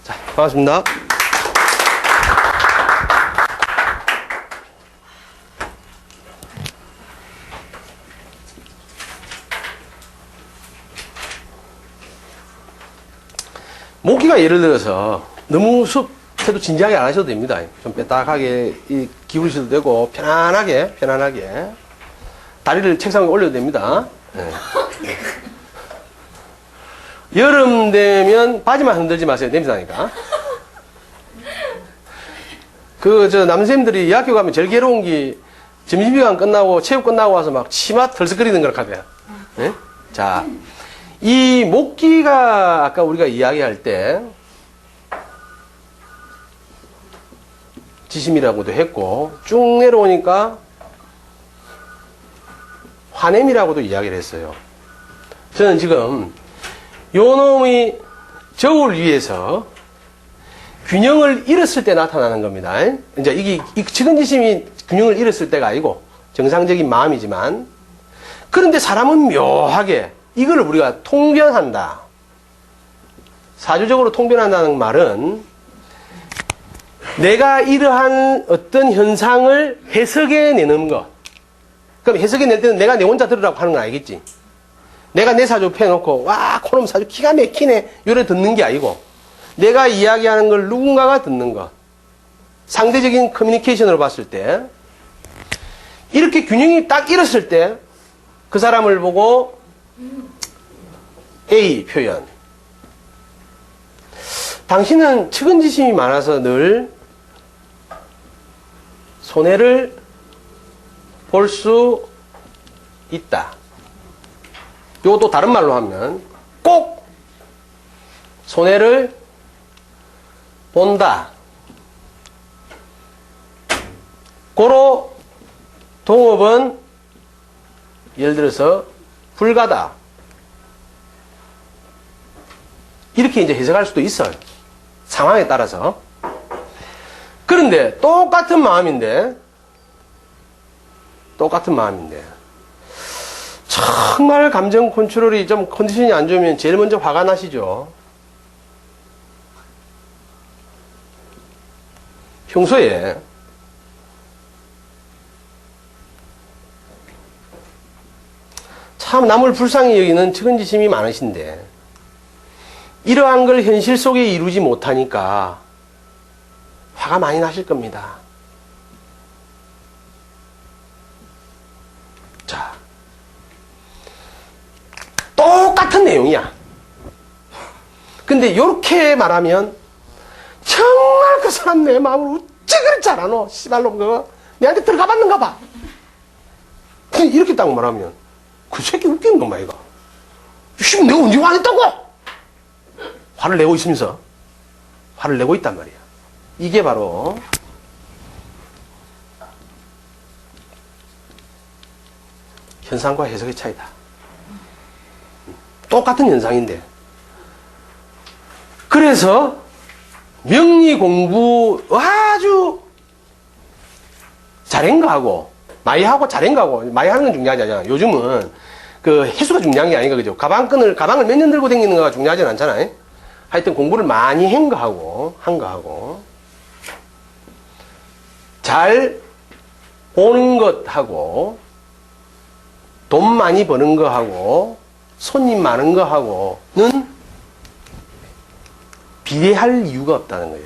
자, 반갑습니다. 목기가 예를 들어서 너무 수업해도 진지하게 안 하셔도 됩니다. 좀 빼딱하게 기울이셔도 되고 편안하게 다리를 책상 위에 올려도 됩니다. 네. 여름 되면 바지만 흔들지 마세요. 냄새 나니까. 남선생님들이 학교 가면 제일 괴로운 게 점심시간 끝나고 체육 끝나고 와서 막 치마 털썩거리는 걸 하대요. 네? 자, 이 목기가 아까 우리가 이야기할 때 지심이라고도 했고 쭉 내려오니까 화냄이라고도 이야기를 했어요. 저는 지금 요 놈이 저울 위에서 균형을 잃었을 때 나타나는 겁니다. 이제 이게 측은지심이 균형을 잃었을 때가 아니고 정상적인 마음이지만, 그런데 사람은 묘하게 이걸 우리가 통변한다. 사주적으로 통변한다는 말은 내가 이러한 어떤 현상을 해석해내는 것. 그럼 해석해낼 때는 내가 내 혼자 들으라고 하는 건 알겠지? 내가 내 사주 펴놓고 와 그놈 사주 기가 막히네 요래 듣는 게 아니고 내가 이야기하는 걸 누군가가 듣는 것. 상대적인 커뮤니케이션으로 봤을 때 이렇게 균형이 딱 잃었을 때 그 사람을 보고 A 표현. 당신은 측은지심이 많아서 늘 손해를 볼 수 있다. 요것도 다른 말로 하면 꼭 손해를 본다. 고로 동업은 예를 들어서 불가다. 이렇게 이제 해석할 수도 있어요. 상황에 따라서. 그런데 똑같은 마음인데 정말 감정 컨트롤이 좀 컨디션이 안 좋으면 제일 먼저 화가 나시죠. 평소에 참 남을 불쌍히 여기는 측은지심이 많으신데 이러한 걸 현실 속에 이루지 못하니까 화가 많이 나실 겁니다. 자, 똑같은 내용이야. 근데 이렇게 말하면 정말 그 사람 내 마음을 어째 그리 잘 아노? 씨발놈 그거 내한테 들어가 봤는가 봐. 이렇게 딱 말하면 그 새끼 웃기는 건가 이거? 씨, 내가 언제 화냈다고? 화를 내고 있으면서 화를 내고 있단 말이야. 이게 바로 현상과 해석의 차이다. 똑같은 현상인데. 그래서 명리 공부 아주 잘한가 하고 많이 하고 잘한가 하고 많이 하는 건 중요하지 않아. 요즘은 그 횟수가 중요한 게 아닌가 그죠? 가방을 몇 년 들고 다니는 거가 중요하진 않잖아요. 하여튼 공부를 많이 한 거 하고 잘 보는 것하고 돈 많이 버는 거 하고 손님 많은 거 하고는 비례할 이유가 없다는 거예요.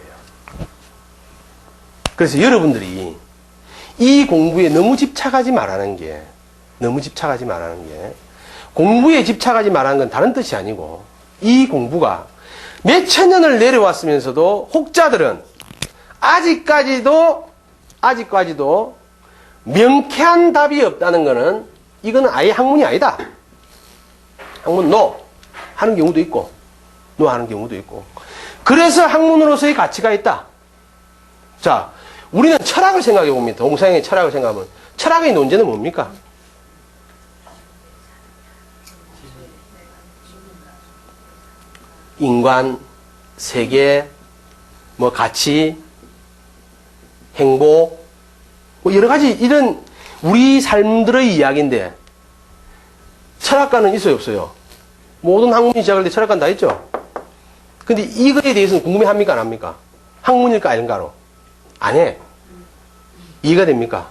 그래서 여러분들이 이 공부에 너무 집착하지 말라는 게 공부에 집착하지 말라는 건 다른 뜻이 아니고 이 공부가 몇천 년을 내려왔으면서도 혹자들은 아직까지도 명쾌한 답이 없다는 거는 이거는 아예 학문이 아니다. 학문 NO 하는 경우도 있고 NO 하는 경우도 있고 그래서 학문으로서의 가치가 있다. 자, 우리는 철학을 생각해 봅니다. 동서양의 철학을 생각하면 철학의 논제는 뭡니까? 인간, 세계, 뭐 가치, 행복, 뭐 여러 가지 이런 우리 삶들의 이야기인데 철학가는 있어요, 없어요? 모든 학문이 시작할 때 철학가는 다 있죠? 근데 이거에 대해서는 궁금해합니까? 안 합니까? 학문일까 아닌가로? 안 해. 이해가 됩니까?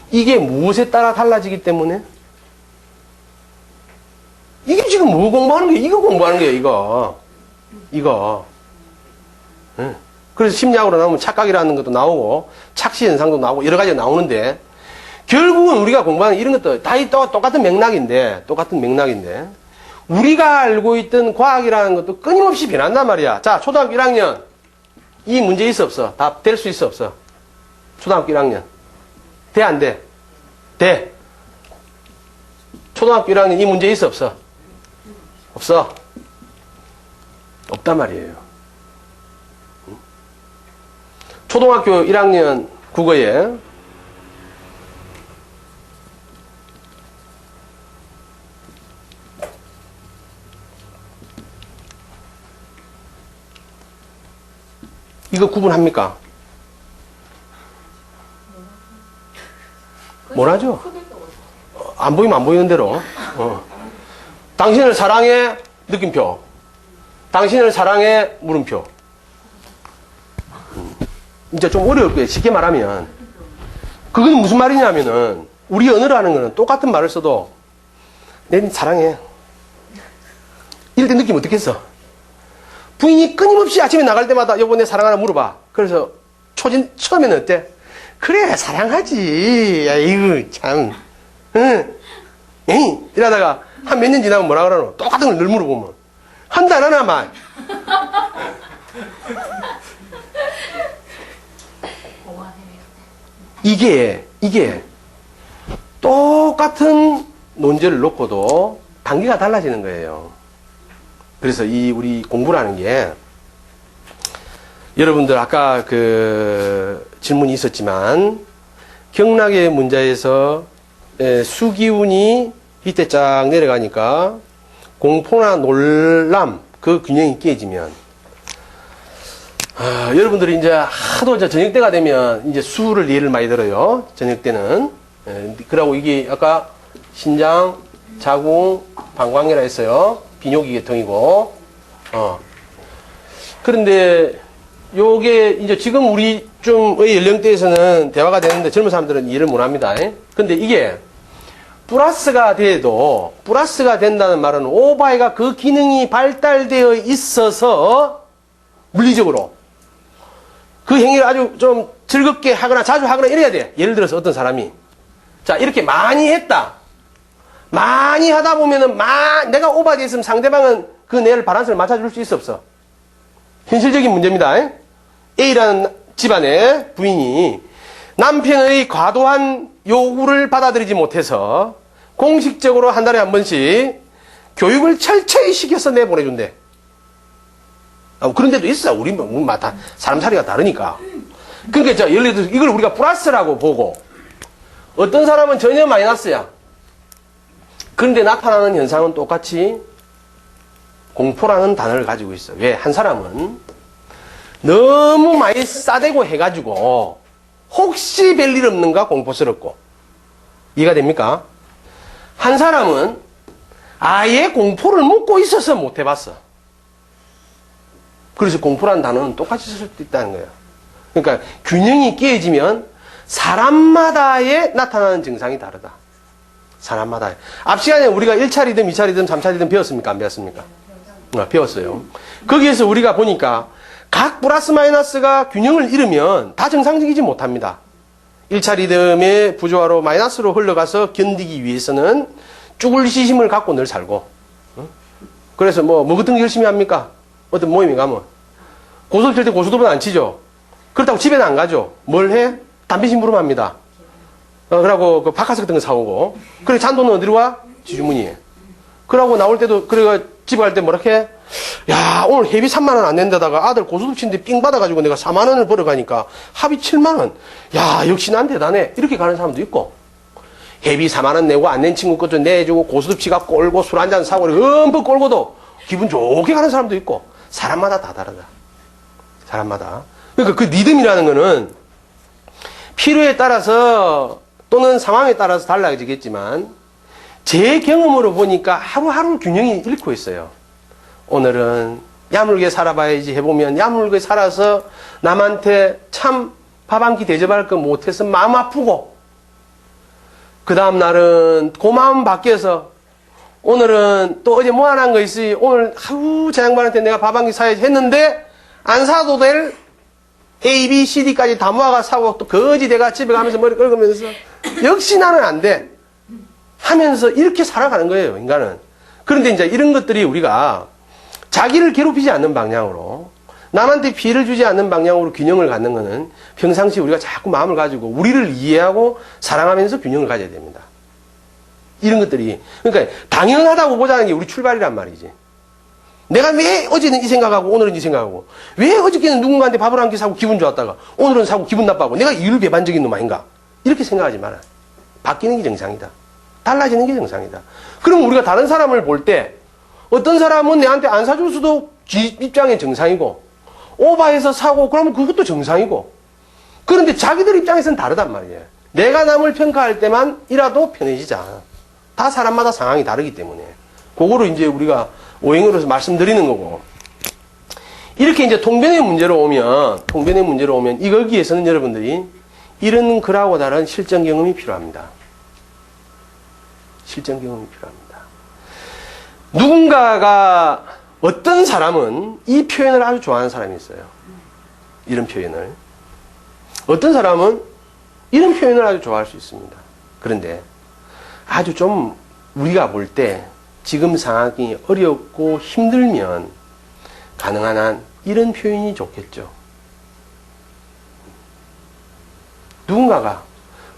이게 무엇에 따라 달라지기 때문에? 이게 지금 뭐 공부하는 거예요? 이거 공부하는 거예요, 이거. 응. 그래서 심리학으로 나오면 착각이라는 것도 나오고, 착시 현상도 나오고, 여러 가지가 나오는데, 결국은 우리가 공부하는 이런 것도 다 똑같은 맥락인데, 우리가 알고 있던 과학이라는 것도 끊임없이 변한단 말이야. 자, 초등학교 1학년. 이 문제 있어, 없어? 답 될 수 있어, 없어? 초등학교 1학년. 돼, 안 돼? 돼. 초등학교 1학년 이 문제 있어, 없어? 없어. 없단 말이에요. 초등학교 1학년 국어에 이거 구분합니까? 뭐라죠? 안 보이면 안 보이는 대로. 당신을 사랑해 느낌표. 당신을 사랑해 물음표. 이제 좀 어려울 거예요. 쉽게 말하면. 그건 무슨 말이냐면은 우리 언어라는 거는 똑같은 말을 써도 내 사랑해. 이럴 때 느낌 어떻게 했어? 부인이 끊임없이 아침에 나갈 때마다 여보 내 사랑하나 물어봐. 그래서 처음에는 어때? 그래 사랑하지. 야 이거 참 응. 에이 이러다가 한 몇 년 지나면 뭐라 그러노? 똑같은 걸 늘 물어보면 한 달 하나 말. 이게 똑같은 논제를 놓고도 단계가 달라지는 거예요. 그래서 우리 공부라는 게 여러분들 아까 그 질문이 있었지만 경락의 문자에서 수기운이 밑에 쫙 내려가니까 공포나 놀람 그 균형이 깨지면 여러분들이 이제 하도 저녁 때가 되면 이제 수를 예를 많이 들어요. 저녁 때는 그러고 이게 아까 신장, 자궁, 방광이라 했어요. 비뇨기 계통이고 그런데 요게 이제 지금 우리 좀의 연령대에서는 대화가 되는데 젊은 사람들은 이해를 못 합니다. 근데 이게 플러스가 된다는 말은 오바이가 그 기능이 발달되어 있어서 물리적으로 그 행위를 아주 좀 즐겁게 하거나 자주 하거나 이래야 돼. 예를 들어서 어떤 사람이 자 이렇게 많이 했다. 많이 하다 보면은 내가 오바되어 있으면 상대방은 그 내를 바란스를 맞춰줄 수 있어 없어? 현실적인 문제입니다. A라는 집안의 부인이 남편의 과도한 요구를 받아들이지 못해서 공식적으로 한 달에 한 번씩 교육을 철저히 시켜서 내보내준대. 그런 데도 있어. 우리 다 사람 살이가 다르니까. 그러니까 예를 들어서 이걸 우리가 플러스라고 보고 어떤 사람은 전혀 마이너스야. 그런데 나타나는 현상은 똑같이 공포라는 단어를 가지고 있어. 왜? 한 사람은 너무 많이 싸대고 해가지고 혹시 별일 없는가 공포스럽고. 이해가 됩니까? 한 사람은 아예 공포를 묻고 있어서 못 해봤어. 그래서 공포라는 단어는 똑같이 쓸 수도 있다는 거예요. 그러니까 균형이 깨지면 사람마다의 나타나는 증상이 다르다. 사람마다. 앞 시간에 우리가 1차리든 2차리든 3차리든 배웠습니까? 안 배웠습니까? 배웠어요. 거기에서 우리가 보니까 각 플러스 마이너스가 균형을 잃으면 다 정상적이지 못합니다. 1차 리듬의 부조화로 마이너스로 흘러가서 견디기 위해서는 쭈글 시심을 갖고 늘 살고. 그래서 뭐 같은 거 열심히 합니까? 어떤 모임에 가면. 고소를 칠 때 고소도보다 안 치죠. 그렇다고 집에는 안 가죠. 뭘 해? 담배 심부름합니다. 그러고 그 바카스 같은 거 사오고. 그래 잔돈은 어디로 와? 지주머니에. 그러고 나올 때도 그래가 집에 갈 때 뭐라 해? 야 오늘 회비 3만 원 안 낸다다가 아들 고소득 치는데 삥 받아가지고 내가 4만 원을 벌어가니까 합의 7만 원. 야 역시 난 대단해. 이렇게 가는 사람도 있고 회비 4만 원 내고 안 낸 친구 것도 내주고 고소득 지갑 꼴고 술 한잔 사고 흠뻑 꼴고도 기분 좋게 가는 사람도 있고 사람마다 다 다르다. 사람마다. 그러니까 그 리듬이라는 거는 필요에 따라서 또는 상황에 따라서 달라지겠지만 제 경험으로 보니까 하루하루 균형이 잃고 있어요. 오늘은 야물게 살아봐야지 해보면 야물게 살아서 남한테 참 밥 한 끼 대접할 거 못해서 마음 아프고, 그 다음 날은 그 마음 바뀌어서 오늘은 또 어제 뭐 하나 한 거 있으니 오늘 저 양반한테 내가 밥 한 끼 사야지 했는데 안 사도 될 A, B, C, D까지 다 모아가 사고 또 거지 내가 집에 가면서 머리 긁으면서 역시 나는 안 돼 하면서 이렇게 살아가는 거예요, 인간은. 그런데 이제 이런 것들이 우리가 자기를 괴롭히지 않는 방향으로, 남한테 피해를 주지 않는 방향으로 균형을 갖는 것은 평상시 우리가 자꾸 마음을 가지고 우리를 이해하고 사랑하면서 균형을 가져야 됩니다. 이런 것들이, 그러니까 당연하다고 보자는 게 우리 출발이란 말이지. 내가 왜 어제는 이 생각하고 오늘은 이 생각하고, 왜 어저께는 누군가한테 밥을 한 끼 사고 기분 좋았다가 오늘은 사고 기분 나빠하고, 내가 이율배반적인 놈 아닌가, 이렇게 생각하지 마라. 바뀌는 게 정상이다. 달라지는 게 정상이다. 그럼 우리가 다른 사람을 볼 때 어떤 사람은 내한테 안 사줄 수도 지 입장에 정상이고, 오바해서 사고 그러면 그것도 정상이고, 그런데 자기들 입장에서는 다르단 말이에요. 내가 남을 평가할 때만이라도 편해지자. 다 사람마다 상황이 다르기 때문에 그거를 이제 우리가 오행으로서 말씀드리는 거고, 이렇게 이제 통변의 문제로 오면 이거기에서는 여러분들이 이런 글하고 다른 실전 경험이 필요합니다. 실전 경험이 필요합니다. 누군가가, 어떤 사람은 이 표현을 아주 좋아하는 사람이 있어요. 이런 표현을. 어떤 사람은 이런 표현을 아주 좋아할 수 있습니다. 그런데 아주 좀 우리가 볼 때 지금 상황이 어렵고 힘들면 가능한 한 이런 표현이 좋겠죠. 누군가가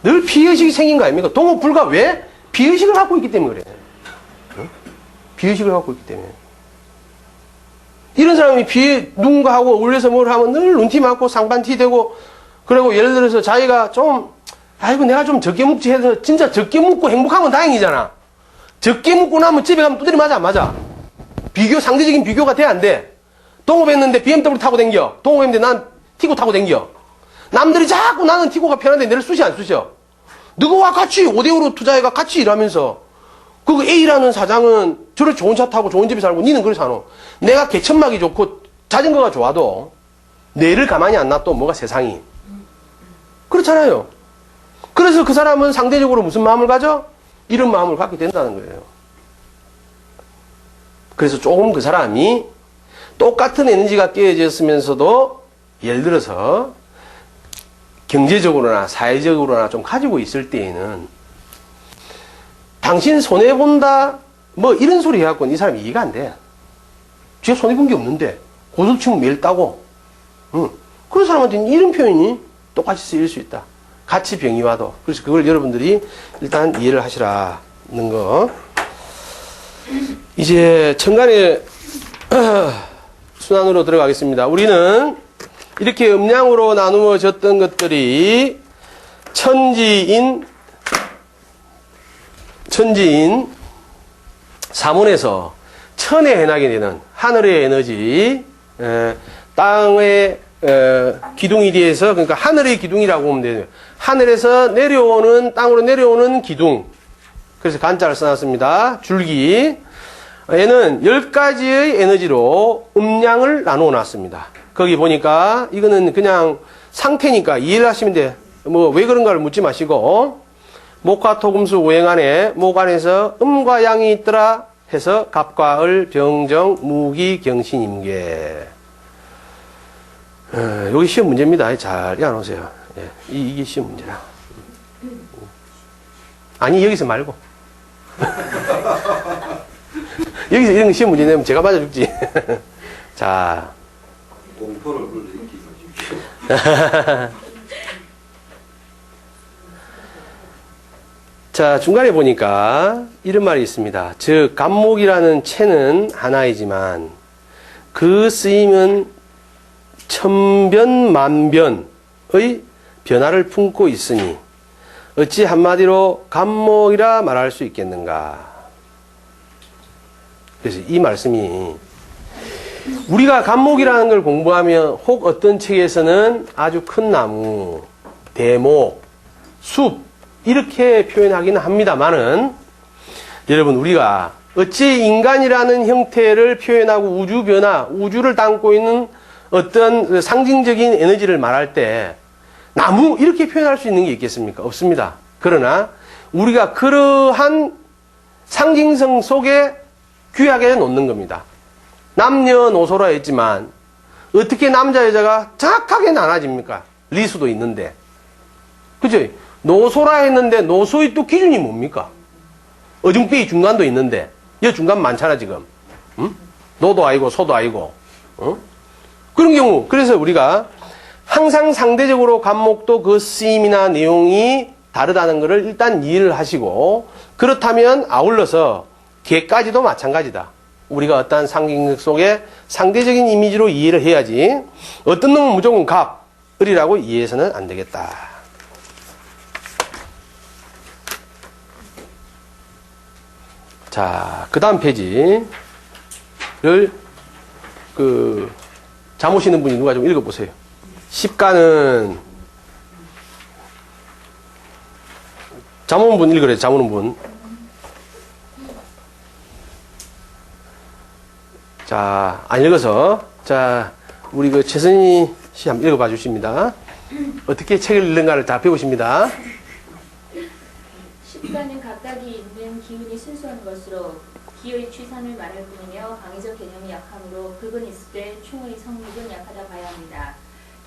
늘 피의식이 생긴 거 아닙니까? 동업불가. 왜? 피의식을 갖고 있기 때문에 그래요. 응? 피의식을 갖고 있기 때문에. 이런 사람이 누군가하고 어울려서 뭘 하면 늘 눈티 맞고 상반티 되고, 그리고 예를 들어서 자기가 좀, 아이고 내가 좀 적게 묵지 해서 진짜 적게 묵고 행복하면 다행이잖아. 적게 묵고 나면 집에 가면 두드리 맞아 안 맞아? 상대적인 비교가 돼 안 돼? 동업했는데 BMW 타고 댕겨. 동업했는데 난 티고 타고 댕겨. 남들이 자꾸 나는 티고가 편한데 내를 쑤시 안 쑤셔? 너와 같이 5대5로 투자해가 같이 일하면서, 그 A라는 사장은 저렇게 좋은 차 타고 좋은 집에 살고 니는 그래 사노. 내가 개천막이 좋고 자전거가 좋아도 내를 가만히 안 놔둬 뭐가 세상이. 그렇잖아요. 그래서 그 사람은 상대적으로 무슨 마음을 가져? 이런 마음을 갖게 된다는 거예요. 그래서 조금 그 사람이 똑같은 에너지가 깨어졌으면서도 예를 들어서 경제적으로나 사회적으로나 좀 가지고 있을 때에는 당신 손해본다 뭐 이런 소리 해갖고는 이 사람이 이해가 안 돼. 쟤 손해본 게 없는데 고소를 치면 매일 따고. 그런 사람한테는 이런 표현이 똑같이 쓰일 수 있다. 같이 병이와도. 그래서 그걸 여러분들이 일단 이해를 하시라는 거. 이제 천간의 순환으로 들어가겠습니다. 우리는 이렇게 음양으로 나누어졌던 것들이 천지인 사문에서 천에 해당이 되는 하늘의 에너지, 땅의 기둥이 뒤에서, 그러니까 하늘의 기둥이라고 보면 돼요. 하늘에서 내려오는, 땅으로 내려오는 기둥. 그래서 간자를 써놨습니다. 줄기. 얘는 10가지의 에너지로 음양을 나누어 놨습니다. 거기 보니까 이거는 그냥 상태니까 이해를 하시면 돼. 뭐 왜 그런가를 묻지 마시고, 목화토금수 오행 안에 목 안에서 음과 양이 있더라 해서 갑과 을, 병정, 무기, 경신, 임계. 여기 시험 문제입니다. 잘 이해하세요. 예, 이게 시험 문제라. 아니 여기서 말고 여기서 이런 시험 문제 내면 제가 맞아줄지. 자, 공포를 불러일으키지 마십시오. 자, 중간에 보니까 이런 말이 있습니다. 즉 간목이라는 체는 하나이지만 그 쓰임은 천변만변의 변화를 품고 있으니 어찌 한마디로 간목이라 말할 수 있겠는가. 그래서 이 말씀이, 우리가 간목이라는 걸 공부하면 혹 어떤 책에서는 아주 큰 나무, 대목, 숲 이렇게 표현하기는 합니다만은, 여러분 우리가 어찌 인간이라는 형태를 표현하고 우주 변화, 우주를 담고 있는 어떤 그 상징적인 에너지를 말할 때 나무 이렇게 표현할 수 있는 게 있겠습니까? 없습니다. 그러나 우리가 그러한 상징성 속에 귀하게 놓는 겁니다. 남녀노소라 했지만 어떻게 남자 여자가 정확하게 나눠집니까? 리수도 있는데. 그죠? 노소라 했는데 노소의 또 기준이 뭡니까? 어중삐 중간도 있는데 여 중간 많잖아 지금. 응? 노도 아니고 소도 아니고. 응? 그런 경우 그래서 우리가 항상 상대적으로 간목도 그 쓰임이나 내용이 다르다는 것을 일단 이해를 하시고 그렇다면 아울러서 개까지도 마찬가지다. 우리가 어떠한 상징 속에 상대적인 이미지로 이해를 해야지 어떤 놈은 무조건 갑, 을이라고 이해해서는 안 되겠다. 자, 그 다음 페이지를 잠 오시는 분이 누가 좀 읽어보세요. 십가는 잠 오는 분 읽으래요. 잠 오는 분. 자, 안 읽어서 자 우리 그 최선희 씨 한번 읽어봐 주십니다. 어떻게 책을 읽는가를 다 배우십니다. 십가는 각각이 있는 기운이 순수한 것으로 기의 취산을 말할 뿐이며 방위적 개념이 약하므로 극은 있을 때 충의 성립은 약하다 봐야 합니다.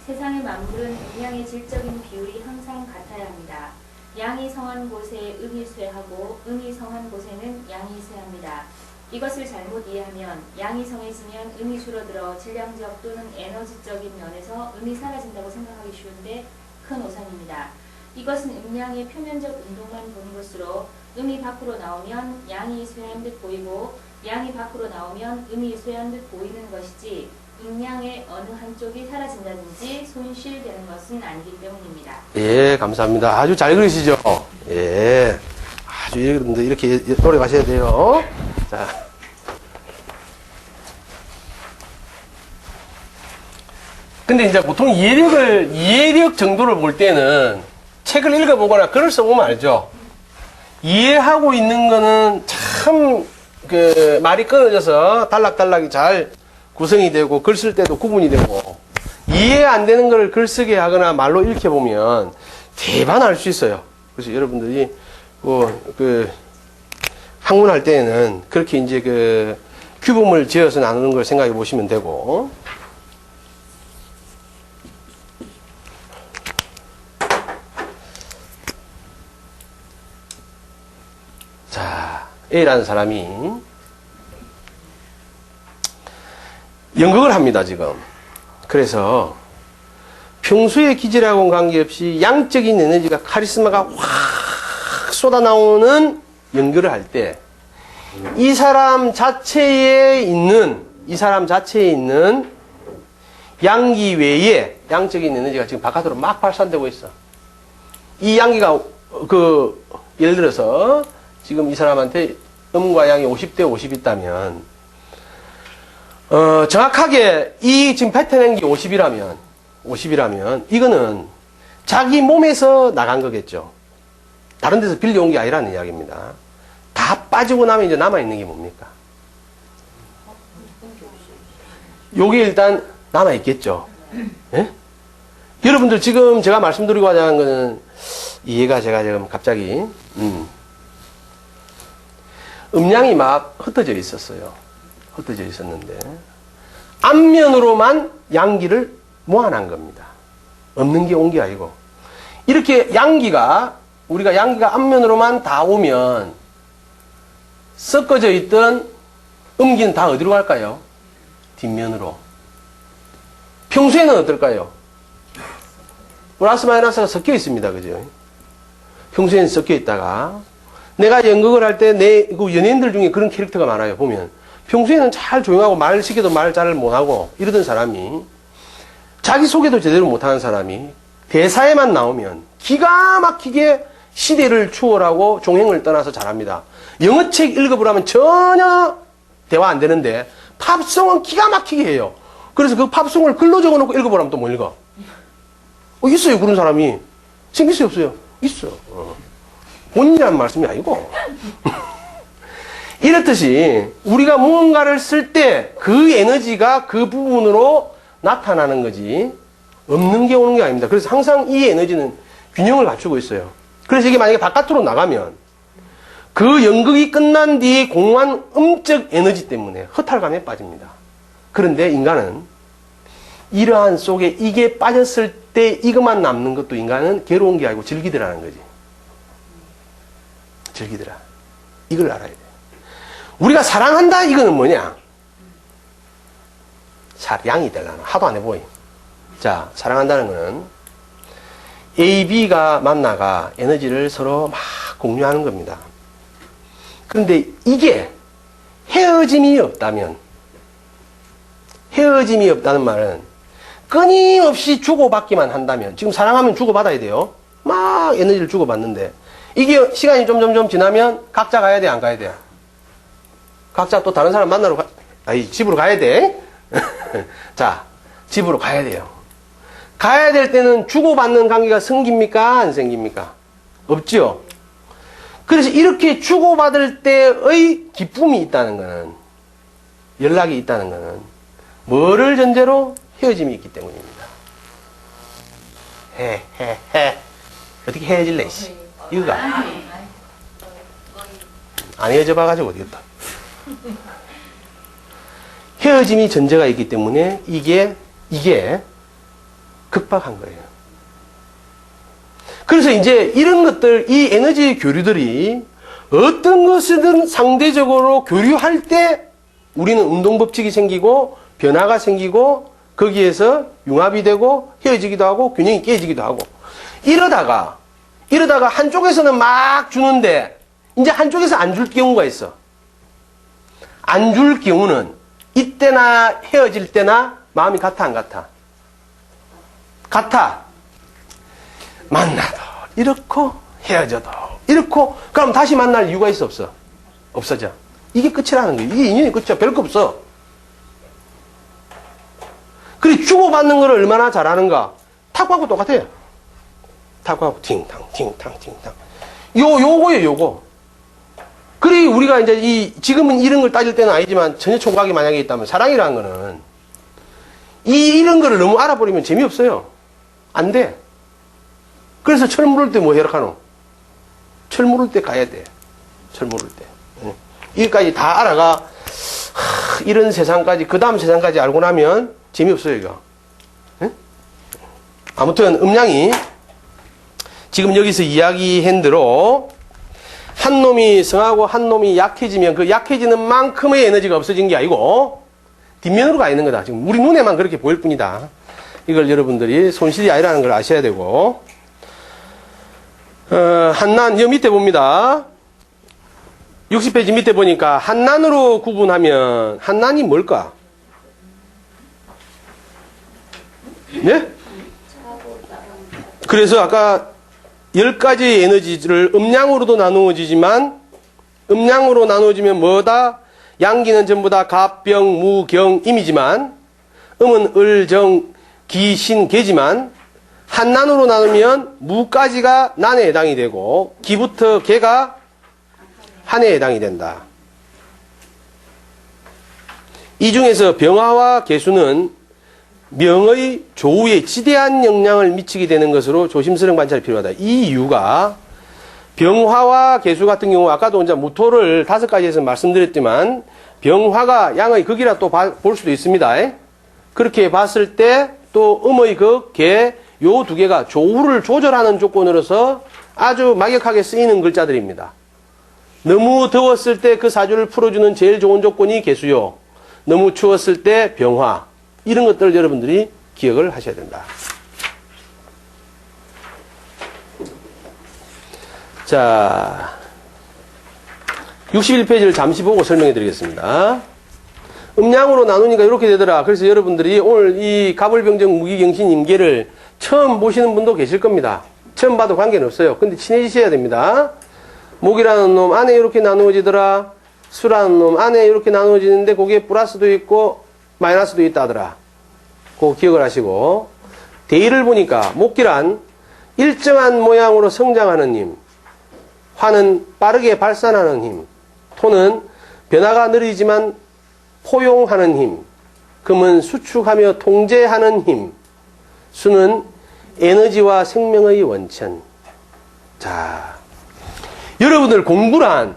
세상의 만물은 음양의 질적인 비율이 항상 같아야 합니다. 양이 성한 곳에 음이 쇠하고 음이 성한 곳에는 양이 쇠합니다. 이것을 잘못 이해하면 양이 성해지면 음이 줄어들어 질량적 또는 에너지적인 면에서 음이 사라진다고 생각하기 쉬운데 큰 오산입니다. 이것은 음양의 표면적 운동만 보는 것으로 음이 밖으로 나오면 양이 쇠한 듯 보이고 양이 밖으로 나오면 음이 쇠한 듯 보이는 것이지 음양의 어느 한쪽이 사라진다든지 손실되는 것은 아니기 때문입니다. 예, 감사합니다. 아주 잘 그리시죠? 예. 아주 여러분들 이렇게 노력하셔야 돼요. 자. 근데 이제 보통 이해력 정도를 볼 때는 책을 읽어보거나 글을 써보면 알죠? 이해하고 있는 거는 참, 말이 끊어져서 달락달락이 잘 구성이 되고, 글 쓸 때도 구분이 되고, 이해 안 되는 걸 글 쓰게 하거나 말로 읽혀보면 대반 알 수 있어요. 그래서 여러분들이, 학문할 때에는 그렇게 이제 규범을 지어서 나누는 걸 생각해 보시면 되고, 자, A라는 사람이 연극을 합니다, 지금. 그래서 평소의 기질하고는 관계없이 양적인 에너지가 카리스마가 확 쏟아나오는 연극을 할 때 이 사람 자체에 있는 양기 외에 양적인 에너지가 지금 바깥으로 막 발산되고 있어. 이 양기가 예를 들어서 지금 이 사람한테 음과 양이 50대 50 있다면 정확하게 이 지금 뱉어낸 게 50이라면 이거는 자기 몸에서 나간 거겠죠. 다른 데서 빌려온 게 아니라는 이야기입니다. 다 빠지고 나면 이제 남아있는 게 뭡니까? 요게 일단 남아있겠죠. 예? 여러분들 지금 제가 말씀드리고 하자는 거는 이해가 제가 지금 갑자기 음양이 막 흩어져 있었어요. 흩어져 있었는데 앞면으로만 양기를 모아놓은 겁니다. 없는 게 온 게 아니고 이렇게 우리가 양기가 앞면으로만 다 오면 섞어져 있던 음기는 다 어디로 갈까요? 뒷면으로. 평소에는 어떨까요? 플러스 마이너스가 섞여 있습니다. 그죠? 평소에는 섞여 있다가 내가 연극을 할 때 연예인들 중에 그런 캐릭터가 많아요. 보면 평소에는 잘 조용하고 말 시켜도 말 잘 못하고 이러던 사람이 자기 소개도 제대로 못하는 사람이 대사에만 나오면 기가 막히게 시대를 추월하고 종횡을 떠나서 잘합니다. 영어책 읽어보라면 전혀 대화 안 되는데 팝송은 기가 막히게 해요. 그래서 그 팝송을 글로 적어놓고 읽어보라면 또 못 읽어. 있어요. 그런 사람이. 생겼어요? 없어요? 있어. 본인이라는 말씀이 아니고. 이렇듯이 우리가 무언가를 쓸 때 그 에너지가 그 부분으로 나타나는 거지 없는 게 오는 게 아닙니다. 그래서 항상 이 에너지는 균형을 갖추고 있어요. 그래서 이게 만약에 바깥으로 나가면 그 연극이 끝난 뒤에 공허한 음적 에너지 때문에 허탈감에 빠집니다. 그런데 인간은 이러한 속에 이게 빠졌을 때 이것만 남는 것도 인간은 괴로운 게 아니고 즐기더라는 거지. 즐기더라. 이걸 알아야 돼. 우리가 사랑한다 이거는 뭐냐? 양이 되려나? 하도 안 해보이. 자, 사랑한다는 거는 A, B가 만나가 에너지를 서로 막 공유하는 겁니다. 그런데 이게 헤어짐이 없다면, 헤어짐이 없다는 말은 끊임없이 주고받기만 한다면, 지금 사랑하면 주고받아야 돼요. 막 에너지를 주고받는데, 이게 시간이 점점점 지나면 각자 가야 돼, 안 가야 돼? 각자 또 다른 사람 만나러 집으로 가야 돼. 자, 집으로 가야 돼요. 가야 될 때는 주고받는 관계가 생깁니까? 안 생깁니까? 없죠? 그래서 이렇게 주고받을 때의 기쁨이 있다는 거는, 연락이 있다는 거는, 뭐를 전제로? 헤어짐이 있기 때문입니다. 어떻게 헤어질래, 씨. 이거가. 안 헤어져 봐가지고 어디겠다. 헤어짐이 전제가 있기 때문에 이게 극박한 거예요. 그래서 이제 이런 것들, 이 에너지 교류들이 어떤 것이든 상대적으로 교류할 때 우리는 운동법칙이 생기고 변화가 생기고 거기에서 융합이 되고 헤어지기도 하고 균형이 깨지기도 하고 이러다가 한쪽에서는 막 주는데 이제 한쪽에서 안 줄 경우가 있어. 안 줄 경우는 이때나 헤어질 때나 마음이 같아 안 같아? 같아. 만나도 이렇고 헤어져도 이렇고 그럼 다시 만날 이유가 있어 없어? 없어져. 이게 끝이라는 거예요. 이게 인연이 끝이야. 별거 없어. 그리고 주고받는 걸 얼마나 잘하는가? 탁구하고 똑같아요. 탁구하고 팅탕 팅탕 팅탕 요거예요 요거. 그리고 우리가 이제 지금은 이런 걸 따질 때는 아니지만 전혀 총각이 만약에 있다면 사랑이라는 거는 이런 거를 너무 알아버리면 재미없어요. 안 돼. 그래서 철 물을 때 뭐 해락하노? 철 물을 때 가야 돼. 철 물을 때. 이것까지 다 알아가 이런 세상까지 그 다음 세상까지 알고 나면 재미없어요 이거. 네? 아무튼 음양이 지금 여기서 이야기한 대로 한 놈이 성하고 한 놈이 약해지면 그 약해지는 만큼의 에너지가 없어진 게 아니고 뒷면으로 가 있는 거다. 지금 우리 눈에만 그렇게 보일 뿐이다. 이걸 여러분들이 손실이 아니라는 걸 아셔야 되고 한난 여 밑에 봅니다. 60페이지 밑에 보니까 한난으로 구분하면 한난이 뭘까? 네? 그래서 아까 10가지 에너지를 음양으로도 나누어지지만 음양으로 나누어지면 뭐다? 양기는 전부 다 갑, 병, 무, 경, 임이지만 음은 을, 정, 기, 신, 개지만 한난으로 나누면 무까지가 난에 해당이 되고 기부터 개가 한에 해당이 된다. 이 중에서 병화와 개수는 명의 조우에 지대한 영향을 미치게 되는 것으로 조심스러운 관찰이 필요하다. 이 이유가 병화와 개수 같은 경우 아까도 이제 무토를 5가지에서 말씀드렸지만 병화가 양의 극이라 또 볼 수도 있습니다. 그렇게 봤을 때 또 음의 극, 개, 요 2개가 조우를 조절하는 조건으로서 아주 막역하게 쓰이는 글자들입니다. 너무 더웠을 때 그 사주를 풀어주는 제일 좋은 조건이 개수요. 너무 추웠을 때 병화. 이런 것들을 여러분들이 기억을 하셔야 된다. 자, 61페이지를 잠시 보고 설명해 드리겠습니다. 음양으로 나누니까 이렇게 되더라. 그래서 여러분들이 오늘 이 갑을병정 무기경신 임계를 처음 보시는 분도 계실 겁니다. 처음 봐도 관계는 없어요. 근데 친해지셔야 됩니다. 목이라는 놈 안에 이렇게 나누어지더라. 수라는 놈 안에 이렇게 나누어지는데 거기에 플러스도 있고 마이너스도 있다 하더라. 그거 기억을 하시고 대의를 보니까 목기란 일정한 모양으로 성장하는 힘, 화는 빠르게 발산하는 힘, 토는 변화가 느리지만 포용하는 힘. 금은 수축하며 통제하는 힘. 수는 에너지와 생명의 원천. 자, 여러분들 공부란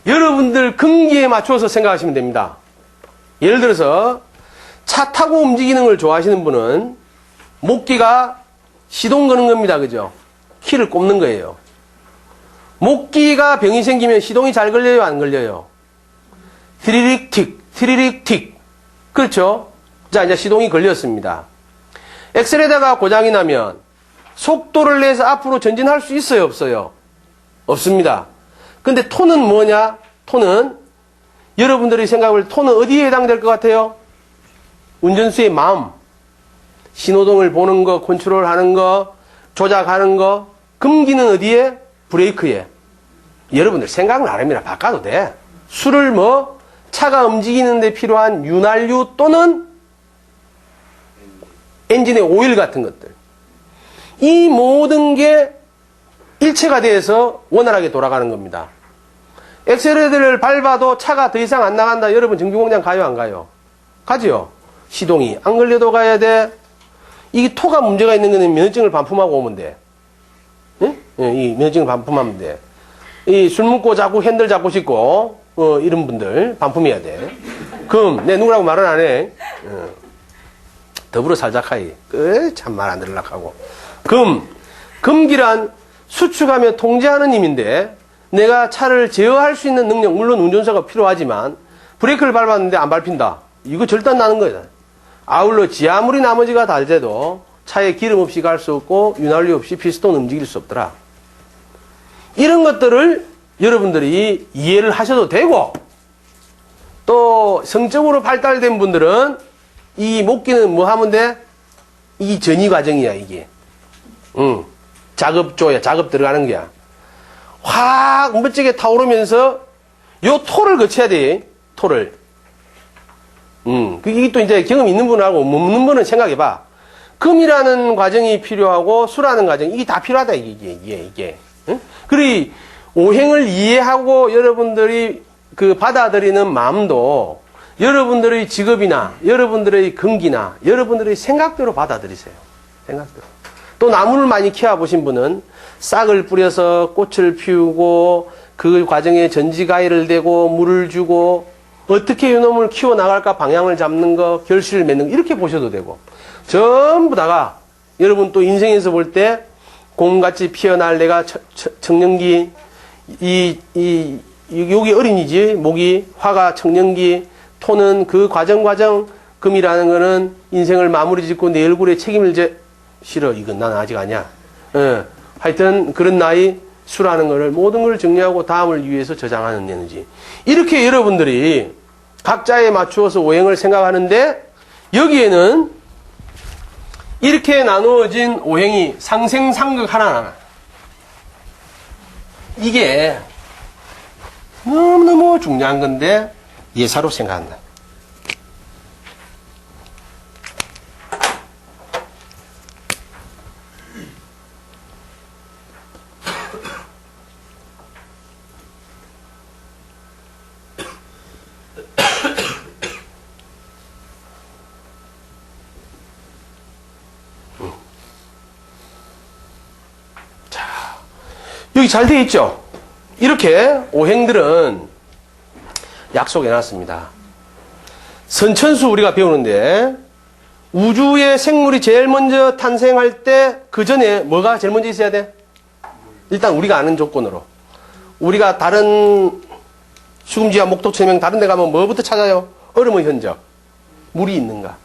여러분들 금기에 맞추어서 생각하시면 됩니다. 예를 들어서 차 타고 움직이는 걸 좋아하시는 분은 목기가 시동 거는 겁니다. 그죠? 키를 꼽는 거예요. 목기가 병이 생기면 시동이 잘 걸려요? 안 걸려요? 트리릭 틱, 트리릭 틱. 그렇죠? 자, 이제 시동이 걸렸습니다. 엑셀에다가 고장이 나면 속도를 내서 앞으로 전진할 수 있어요? 없어요? 없습니다. 근데 톤은 뭐냐? 톤은 여러분들이 생각을 톤은 어디에 해당될 것 같아요? 운전수의 마음. 신호등을 보는 거, 컨트롤하는 거, 조작하는 거. 금기는 어디에? 브레이크에. 여러분들 생각은 안 합니다. 바꿔도 돼. 수를 뭐? 차가 움직이는 데 필요한 윤활유 또는 엔진의 오일 같은 것들. 이 모든 게 일체가 돼서 원활하게 돌아가는 겁니다. 엑셀레터를 밟아도 차가 더 이상 안 나간다. 여러분 정비공장 가요? 안 가요? 가지요. 시동이 안 걸려도 가야 돼. 이게 토가 문제가 있는 거는 면허증을 반품하고 오면 돼. 응? 이 면허증을 반품하면 돼. 이 술 먹고 자꾸 핸들 잡고 싶고 이런 분들 반품해야 돼. 내 누구라고 말은 안 해. 더불어 살자카이. 참 말 안 들으려고 하고. 금기란 수축하며 통제하는 힘인데 내가 차를 제어할 수 있는 능력, 물론 운전사가 필요하지만 브레이크를 밟았는데 안 밟힌다. 이거 절단 나는 거야. 아울러 지 아무리 나머지가 달돼도 차에 기름 없이 갈 수 없고 윤활유 없이 피스톤 움직일 수 없더라. 이런 것들을 여러분들이 이해를 하셔도 되고 또 성적으로 발달된 분들은 이 목기는 뭐 하면 돼? 이 전이 과정이야 이게. 작업조야. 작업 들어가는 거야. 확 멋지게 타오르면서 요 토를 거쳐야 돼. 토를. 그게 또 이제 경험 있는 분하고 없는 분은 생각해봐. 금이라는 과정이 필요하고 수라는 과정 이게 다 필요하다 이게. 응? 그리고 오행을 이해하고 여러분들이 그 받아들이는 마음도 여러분들의 직업이나 여러분들의 근기나 여러분들의 생각대로 받아들이세요. 생각대로. 또 나무를 많이 키워보신 분은 싹을 뿌려서 꽃을 피우고 그 과정에 전지가위를 대고 물을 주고 어떻게 이놈을 키워나갈까 방향을 잡는 거, 결실을 맺는 거 이렇게 보셔도 되고 전부 다가 여러분 또 인생에서 볼 때 곰같이 피어날 내가 청년기 여기 어린이지 목이 화가 청년기 토는 그 과정 금이라는 거는 인생을 마무리 짓고 내 얼굴에 책임을 싫어. 이건 난 아직 아니야. 하여튼 그런 나이 수라는 거를 모든 걸 정리하고 다음을 위해서 저장하는 에너지. 이렇게 여러분들이 각자에 맞추어서 오행을 생각하는데 여기에는 이렇게 나누어진 오행이 상생상극 하나하나. 이게 너무너무 중요한 건데 예사로 생각한다. 여기 잘 되어 있죠? 이렇게 오행들은 약속해 놨습니다. 선천수 우리가 배우는데 우주의 생물이 제일 먼저 탄생할 때 그 전에 뭐가 제일 먼저 있어야 돼? 일단 우리가 아는 조건으로 우리가 다른 수금지와 목토천명 다른 데 가면 뭐부터 찾아요? 얼음의 흔적, 물이 있는가.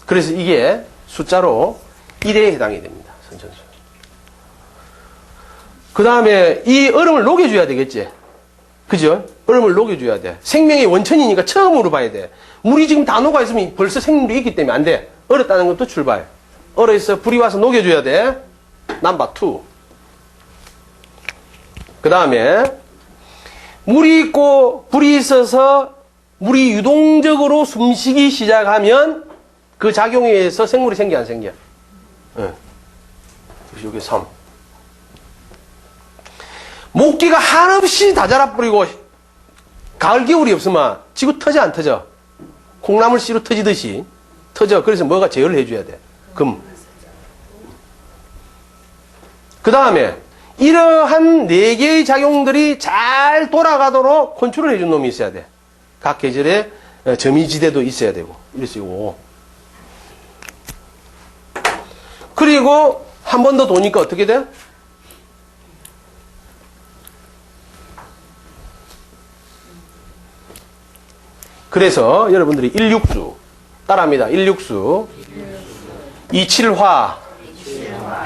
그래서 이게 숫자로 1에 해당이 됩니다. 선천수. 그 다음에 이 얼음을 녹여줘야 되겠지. 그죠? 얼음을 녹여줘야 돼. 생명의 원천이니까 처음으로 봐야 돼. 물이 지금 다 녹아있으면 벌써 생물이 있기 때문에 안 돼. 얼었다는 것도 출발. 얼어있어. 불이 와서 녹여줘야 돼. 넘버 2. 그 다음에 물이 있고 불이 있어서 물이 유동적으로 숨쉬기 시작하면 그 작용에 의해서 생물이 생겨 안 생겨? 여기 3. 목기가 한없이 다 자라뿌리고 가을, 겨울이 없으면 지구 터져, 안 터져? 콩나물 씨로 터지듯이 터져. 그래서 뭐가 제어를 해줘야 돼? 금. 그 다음에 이러한 4개의 작용들이 잘 돌아가도록 컨트롤 해준 놈이 있어야 돼. 각 계절에 점이지대도 있어야 되고. 이랬어요. 그리고 한 번 더 도니까 어떻게 돼? 그래서 여러분들이 1육수 따라합니다. 1육수 27화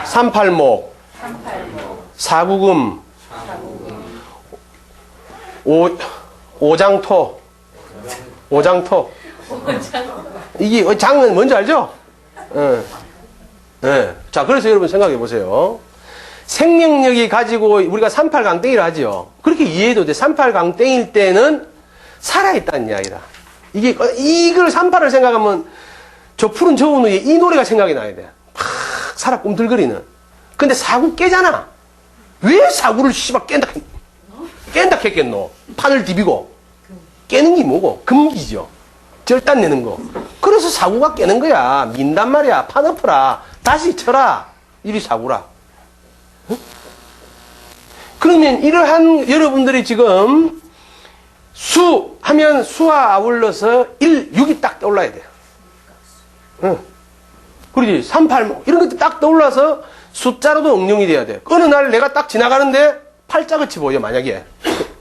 38목 4구금 5장토 이게 장은 뭔지 알죠? 자, 그래서 여러분 생각해 보세요. 생명력이 가지고 우리가 38강땡이라 하죠. 그렇게 이해해도 돼. 38강땡일 때는 살아있다는 이야기다. 이걸 38을 생각하면 저 푸른 저온 위에 이 노래가 생각이 나야 돼. 팍 살아 꿈틀거리는. 근데 사구 깨잖아. 왜 사구를 씨발 깬다 했겠노? 판을 디비고. 깨는 게 뭐고? 금기죠. 절단 내는 거. 그래서 사구가 깨는 거야. 민단 말이야. 판 엎어라. 다시 쳐라. 이리 사구라. 응? 그러면 이러한 여러분들이 지금 수 하면 수와 아울러서 1, 6이 딱 떠올라야 돼요. 응. 그러지. 38, 이런 것도 딱 떠올라서 숫자로도 응용이 돼야 돼. 어느 날 내가 딱 지나가는데 팔자같이 보여, 만약에.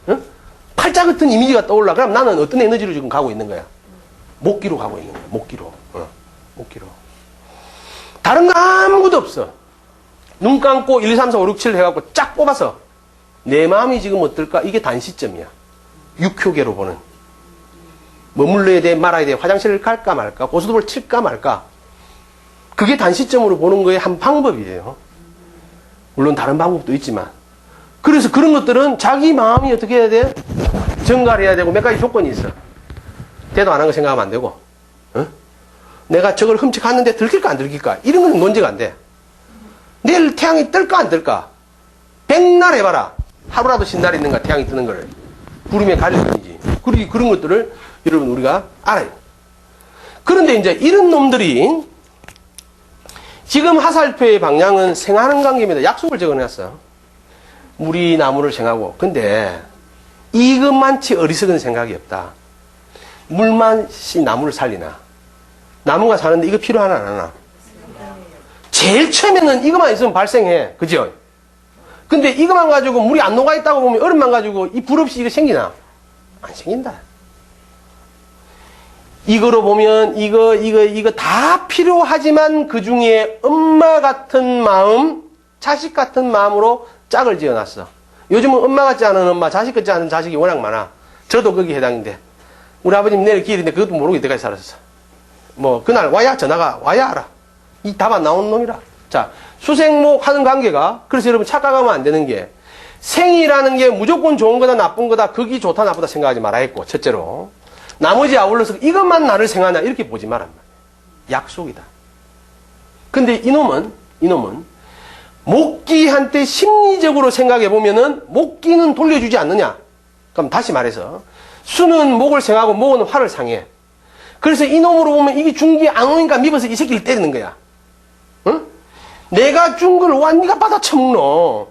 응? 팔자 같은 이미지가 떠올라. 그럼 나는 어떤 에너지로 지금 가고 있는 거야? 목기로 가고 있는 거야. 목기로. 목기로. 다른 거 아무것도 없어. 눈 감고 1, 2, 3, 4, 5, 6, 7 해갖고 쫙 뽑아서 내 마음이 지금 어떨까? 이게 단시점이야. 육효계로 보는. 머물러야 돼, 말아야 돼, 화장실을 갈까 말까, 고스톱을 칠까 말까. 그게 단시점으로 보는 거의 한 방법이에요. 물론 다른 방법도 있지만. 그래서 그런 것들은 자기 마음이 어떻게 해야 돼? 정갈해야 되고 몇 가지 조건이 있어. 대도 안 한 거 생각하면 안 되고. 어? 내가 저걸 훔쳐갔는데 들킬까 안 들킬까? 이런 건 논제가 안 돼. 내일 태양이 뜰까 안 뜰까? 백날 해봐라. 하루라도 신날이 있는가, 태양이 뜨는 걸. 구름에 가릴 뿐이지. 그리고 그런 것들을 여러분 우리가 알아요. 그런데 이제 이런 놈들이 지금 화살표의 방향은 생하는 관계입니다. 약속을 적어놨어. 물이 나무를 생하고. 근데 이것만치 어리석은 생각이 없다. 물만이 나무를 살리나? 나무가 사는데 이거 필요하나 안 하나? 제일 처음에는 이것만 있으면 발생해. 그죠? 근데 이것만 가지고 물이 안 녹아있다고 보면 얼음만 가지고 이 불 없이 이거 생기나? 안 생긴다. 이거로 보면 이거 다 필요하지만 그 중에 엄마 같은 마음, 자식 같은 마음으로 짝을 지어놨어. 요즘은 엄마 같지 않은 엄마, 자식 같지 않은 자식이 워낙 많아. 저도 거기에 해당인데. 우리 아버님 내일 기일인데 그것도 모르고 이때까지 살았어. 뭐 그날 와야 전화가 와야 알아. 이 답 안 나오는 놈이라. 자, 수생목 하는 관계가, 그래서 여러분 착각하면 안 되는 게, 생이라는 게 무조건 좋은 거다 나쁜 거다, 극이 좋다 나쁘다 생각하지 말아야 했고, 첫째로. 나머지 아울러서 이것만 나를 생하냐 이렇게 보지 말란 말이야. 약속이다. 근데 이놈은 목기한테 심리적으로 생각해 보면은 목기는 돌려주지 않느냐? 그럼 다시 말해서 수는 목을 생하고 목은 화를 상해. 그래서 이놈으로 보면 이게 준 게 안 오니까 미워서 이 새끼를 때리는 거야. 응? 내가 준 걸 와 니가 받아 처먹노.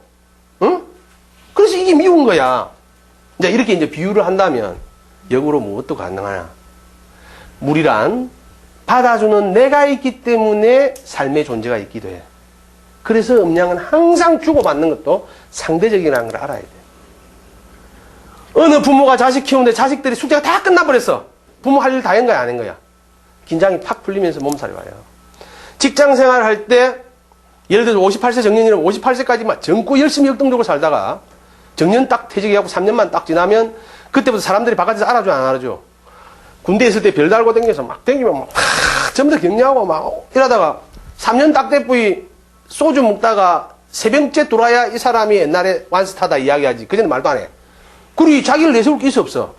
응? 그래서 이게 미운 거야. 이제 이렇게 이제 비유를 한다면 역으로 무엇도 가능하냐? 물이란 받아주는 내가 있기 때문에 삶의 존재가 있기도 해. 그래서 음양은 항상 주고받는 것도 상대적이라는 걸 알아야 돼. 어느 부모가 자식 키우는데 자식들이 숙제가 다 끝나버렸어. 부모 할 일 다 한 거야, 안 한 거야? 긴장이 팍 풀리면서 몸살이 와요. 직장 생활 할 때, 예를 들어서 58세 정년이라면 58세까지만 젊고 열심히 역동적으로 살다가 정년 딱 퇴직하고 3년만 딱 지나면 그때부터 사람들이 바깥에서 알아줘, 안 알아줘? 군대에 있을 때 별 달고 댕겨서 막 댕기면 막 전부 다 격려하고 막 이러다가 3년 딱 돼뿌이 소주 먹다가 새벽째 들어와야 이 사람이 옛날에 완스타다 이야기하지. 그전에 말도 안 해. 그리고 자기를 내세울 게 없어.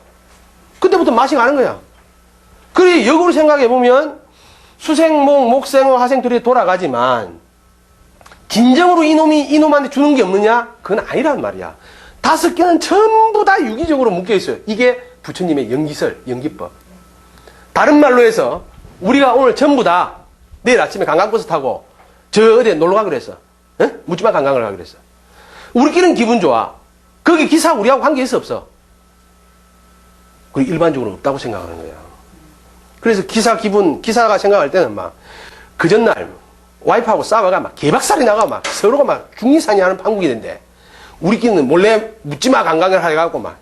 그때부터 맛이 가는 거야. 그래, 역으로 생각해보면 수생목, 목생호, 화생토리 돌아가지만 진정으로 이놈한테 주는 게 없느냐? 그건 아니란 말이야. 5개는 전부 다 유기적으로 묶여있어요. 이게 부처님의 연기설, 연기법. 다른 말로 해서 우리가 오늘 전부 다 내일 아침에 관광버스 타고 저 어디에 놀러 가기로 했어. 응? 묻지마 관광을 가기로 했어. 우리끼리는 기분 좋아. 거기 기사 우리하고 관계 있어 없어? 그리고 일반적으로 없다고 생각하는 거야. 그래서 기사가 생각할 때는 막 그 전날 와이프하고 싸워가 막 개박살이 나가 막 서로가 막 중리산이 하는 판국이 된대. 우리끼리는 몰래 묻지마 관광을 해가지고 막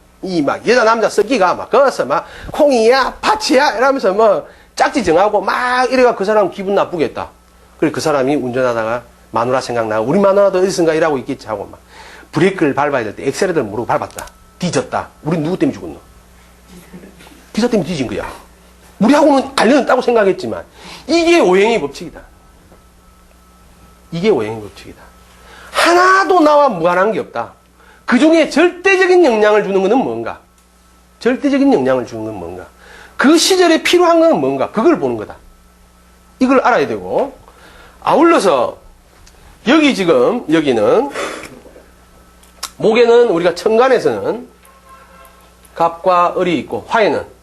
여자 남자 섞기가 막 거기서 막 콩이야 파치야 이러면서 뭐 짝지 정하고 막 이래가 그 사람 기분 나쁘겠다. 그래 그 사람이 운전하다가 마누라 생각나고 우리 마누라도 어디선가 일하고 있겠지 하고 막 브레이크를 밟아야 될 때 엑셀레터를 모르고 밟았다. 뒤졌다. 우리 누구 때문에 죽었노? 기사 때문에 뒤진 거야. 우리하고는 관련 없다고 생각했지만 이게 오행의 법칙이다. 이게 오행의 법칙이다. 하나도 나와 무관한 게 없다. 그 중에 절대적인 영향을 주는 것은 뭔가? 절대적인 영향을 주는 건 뭔가? 그 시절에 필요한 건 뭔가? 그걸 보는 거다. 이걸 알아야 되고, 아울러서 여기 지금 여기는 목에는 우리가 천간에서는 갑과 을이 있고 화에는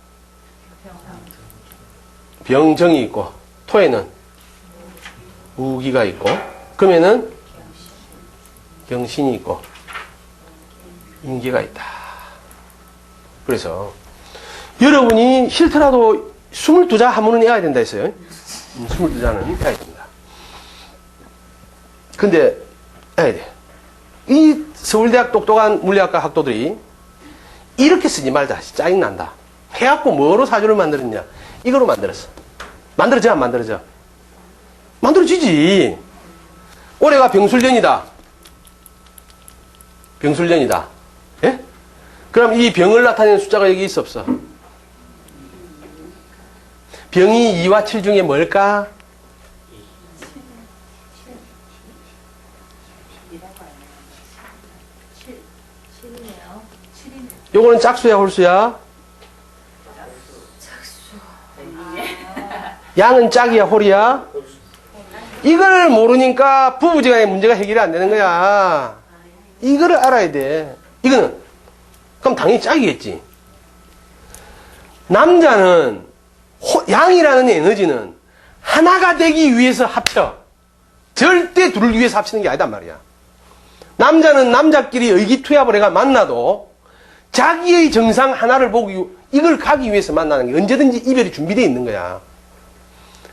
병정이 있고 토에는 우기가 있고 금에는 경신이 있고 임계가 있다. 그래서 여러분이 싫더라도 22자 한문은 외워야 된다 했어요. 22자는 외워야 된다. 근데 해야 돼. 이 서울대학 똑똑한 물리학과 학도들이 이렇게 쓰지 말자. 짜증난다. 해갖고 뭐로 사주를 만들었냐. 이거로 만들었어. 만들어져 안 만들어져? 만들어지지. 올해가 병술년이다. 병술년이다. 예? 그럼 이 병을 나타내는 숫자가 여기 있어 없어? 병이 2와 7 중에 뭘까? 요거는 짝수야 홀수야? 양은 짝이야 홀이야? 이걸 모르니까 부부지간의 문제가 해결이 안 되는 거야. 이거를 알아야 돼. 이거는 그럼 당연히 짝이겠지. 남자는 양이라는 에너지는 하나가 되기 위해서 합쳐. 절대 둘을 위해서 합치는 게 아니단 말이야. 남자는 남자끼리 의기투합을 해가 만나도 자기의 정상 하나를 보기, 이걸 가기 위해서 만나는 게 언제든지 이별이 준비되어 있는 거야.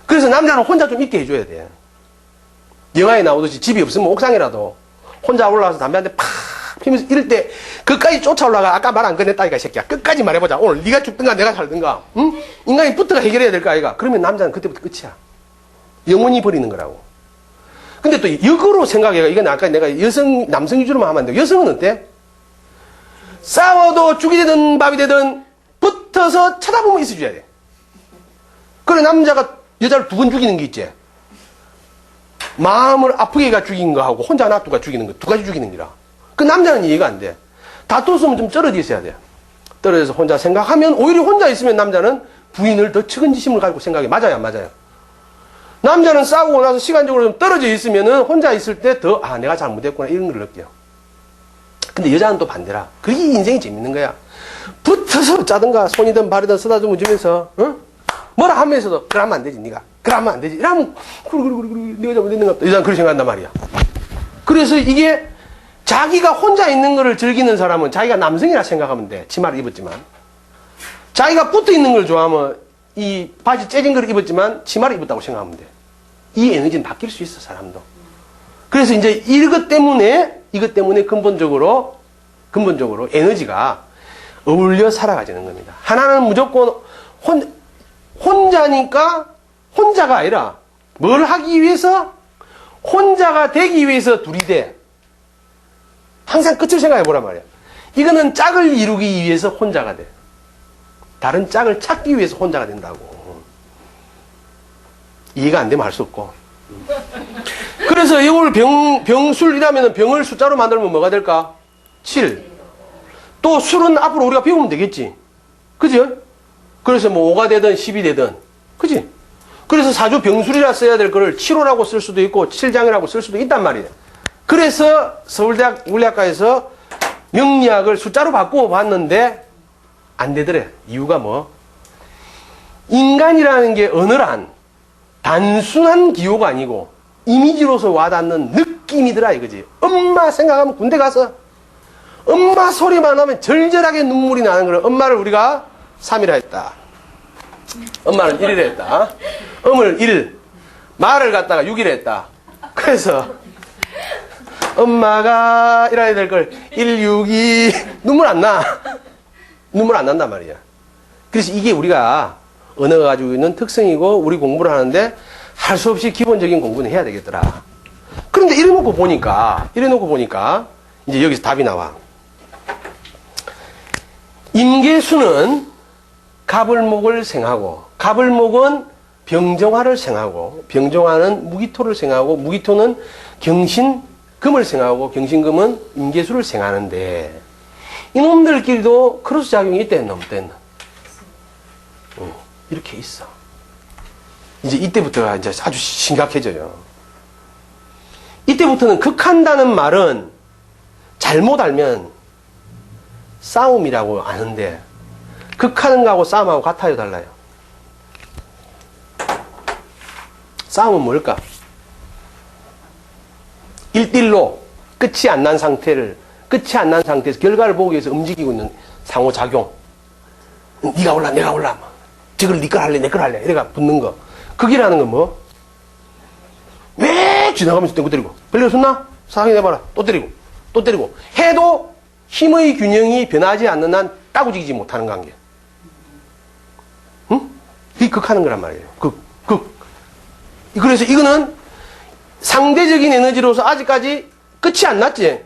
그래서 남자는 혼자 좀 있게 해줘야 돼. 영화에 나오듯이 집이 없으면 옥상이라도 혼자 올라와서 담배 한 대 팍 피면서 이럴 때 그까지 쫓아 올라가. 아까 말 안 꺼냈다니까 이 새끼야. 끝까지 말해보자. 오늘 네가 죽든가 내가 살든가. 응? 인간이 붙어가 해결해야 될 거 아이가. 그러면 남자는 그때부터 끝이야. 영원히 버리는 거라고. 근데 또 역으로 생각해가. 이건 아까 내가 남성 위주로만 하면 안 돼. 여성은 어때? 싸워도 죽이 되든 밥이 되든 붙어서 쳐다보면 있어줘야 돼. 그래 남자가 여자를 2번 죽이는 게 있지. 마음을 아프게가 죽인 거하고 혼자 놔두가 죽이는 거 2가지 죽이는 거라. 그 남자는 이해가 안 돼. 다투었으면 좀 떨어져 있어야 돼. 떨어져서 혼자 생각하면 오히려 혼자 있으면 남자는 부인을 더 측은지심을 가지고 생각해. 맞아요 안 맞아요? 남자는 싸우고 나서 시간적으로 좀 떨어져 있으면은 혼자 있을 때 더 내가 잘못했구나 이런 걸 느껴요. 근데 여자는 또 반대라. 그게 인생이 재밌는 거야. 붙어서 짜든가 손이든 발이든 쓰다듬어 주면서 뭐라 하면서도 그러면 안 되지 네가. 그러면 안 되지. 이러면 그래 네가 잘못했는 것 같다. 여자는 그렇게 생각한단 말이야. 그래서 이게 자기가 혼자 있는 거를 즐기는 사람은 자기가 남성이라 생각하면 돼. 치마를 입었지만. 자기가 붙어 있는 걸 좋아하면 이 바지 째진 걸 입었지만 치마를 입었다고 생각하면 돼. 이 에너지는 바뀔 수 있어 사람도. 그래서 이제 이것 때문에 근본적으로 에너지가 어울려 살아가지는 겁니다. 하나는 무조건 혼자니까 혼자가 아니라 뭘 하기 위해서 혼자가 되기 위해서 둘이 돼. 항상 끝을 생각해 보란 말이야. 이거는 짝을 이루기 위해서 혼자가 돼. 다른 짝을 찾기 위해서 혼자가 된다고. 이해가 안 되면 할 수 없고. 그래서 이걸 병술이라면 병을 숫자로 만들면 뭐가 될까? 7. 또 술은 앞으로 우리가 배우면 되겠지. 그죠? 그래서 뭐 5가 되든 10이 되든. 그지? 그래서 사주 병술이라 써야 될 거를 7호라고 쓸 수도 있고 7장이라고 쓸 수도 있단 말이에요. 그래서 서울대학 물리학과에서 명리학을 숫자로 바꾸어 봤는데 안 되더래. 이유가 뭐? 인간이라는 게 어느한 단순한 기호가 아니고 이미지로서 와닿는 느낌이더라 이거지. 엄마 생각하면 군대 가서 엄마 소리만 하면 절절하게 눈물이 나는 거를 엄마를 우리가 3이라 했다. 엄마는 1이라 했다. 엄을 1, 말을 갖다가 6이라 했다. 그래서 엄마가 이래야 될 걸 1, 6, 2 눈물 안 나. 눈물 안 난단 말이야. 그래서 이게 우리가 언어가 가지고 있는 특성이고 우리 공부를 하는데 할 수 없이 기본적인 공부는 해야 되겠더라. 그런데 이래놓고 보니까 이제 여기서 답이 나와. 임계수는 갑을목을 생하고 갑을목은 병정화를 생하고 병정화는 무기토를 생하고 무기토는 경신금을 생하고 경신금은 임계수를 생하는데 이놈들끼리도 크로스 작용이 있댔나 없댔나? 이렇게 있어. 이제 이때부터가 이제 아주 심각해져요. 이때부터는 극한다는 말은 잘못 알면 싸움이라고 아는데 극하는 거하고 싸움하고 같아요, 달라요? 싸움은 뭘까? 1대1로 끝이 안 난 상태에서 결과를 보기 위해서 움직이고 있는 상호작용. 네가 올라 내가 올라 저걸 네 걸 할래 내 걸 할래 이래가 붙는 거. 극이라는 건 뭐? 왜 지나가면서 땡고 때리고 별일 없었나? 사랑해 내봐라. 또 때리고 해도 힘의 균형이 변하지 않는 한 따구지기지 못하는 관계. 응? 그게 극하는 거란 말이에요. 극. 그래서 이거는 상대적인 에너지로서 아직까지 끝이 안 났지.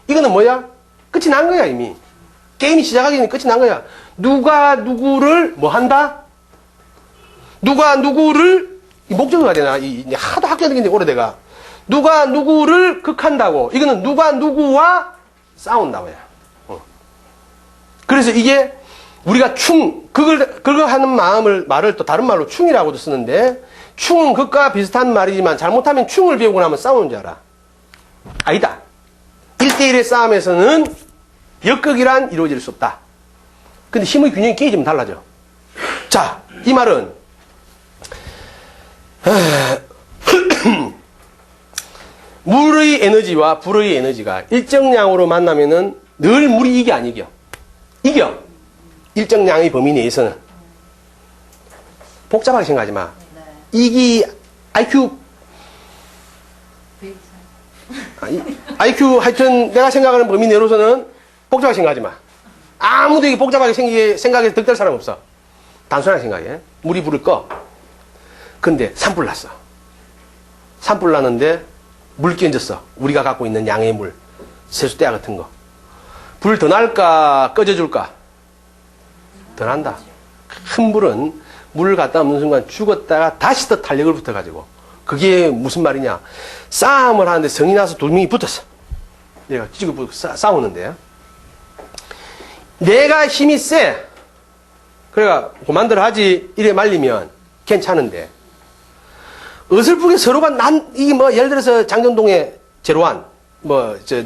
이거는 뭐야? 끝이 난 거야 이미. 게임이 시작하기 전에 끝이 난 거야. 누가 누구를 뭐 한다? 누가 누구를 목적어가 되나? 이제 하도 학교적인데 오래돼가. 누가 누구를 극한다고. 이거는 누가 누구와 싸운다고요. 그래서 이게 우리가 극을 하는 말을 또 다른 말로 충이라고도 쓰는데 충은 극과 비슷한 말이지만 잘못하면 충을 배우고 나면 싸우는 줄 알아. 아니다. 1대1의 싸움에서는 역극이란 이루어질 수 없다. 근데 힘의 균형이 깨지면 달라져. 자, 이 말은 물의 에너지와 불의 에너지가 일정량으로 만나면은 늘 물이 이겨 안 이겨? 이겨. 일정량의 범위 내에서는. 복잡하게 생각하지 마. 이기 IQ 하여튼 내가 생각하는 범위 내로서는 복잡하게 생각하지 마. 아무도 이게 복잡하게 생각해서 득될 사람 없어. 단순하게 생각해. 물이 불을 꺼. 근데 산불 났어. 산불 났는데 물 끼얹었어. 우리가 갖고 있는 양의 물. 세숫대야 같은 거. 불 더 날까 꺼져줄까? 더 난다. 큰 불은 물을 갖다 없는 순간 죽었다가 다시 또 탄력을 붙어가지고. 그게 무슨 말이냐. 싸움을 하는데 성이 나서 두 명이 붙었어. 내가 찌고 싸우는데. 내가 힘이 세. 그래가 그만들 하지 이래 말리면 괜찮은데. 어설프게 서로가 이게 뭐 예를 들어서 장전동에 제로한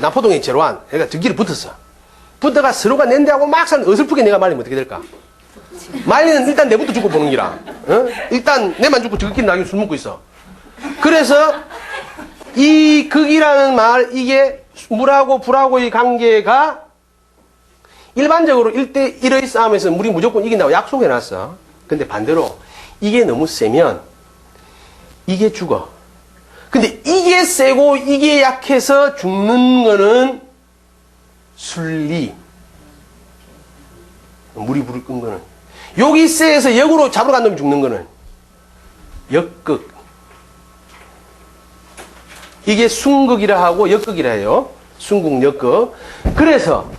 남포동에 제로한 그러니까 저기를 붙었어. 붙어가 서로가 낸대하고 막상 어설프게 내가 말리면 어떻게 될까? 말리는 일단 내부터 죽고 보는 기라. 일단 내만 죽고 저끼리 나중에 술 먹고 있어. 그래서 이 극이라는 말, 이게 물하고 불하고의 관계가 일반적으로 1대1의 싸움에서 물이 무조건 이긴다고 약속해놨어. 근데 반대로 이게 너무 세면 이게 죽어. 근데 이게 세고 이게 약해서 죽는 거는 순리. 물이 불을 끈 거는. 여기 세에서 역으로 잡으러 간 놈이 죽는 거는 역극. 이게 순극이라 하고 역극이라 해요. 순극, 역극. 그래서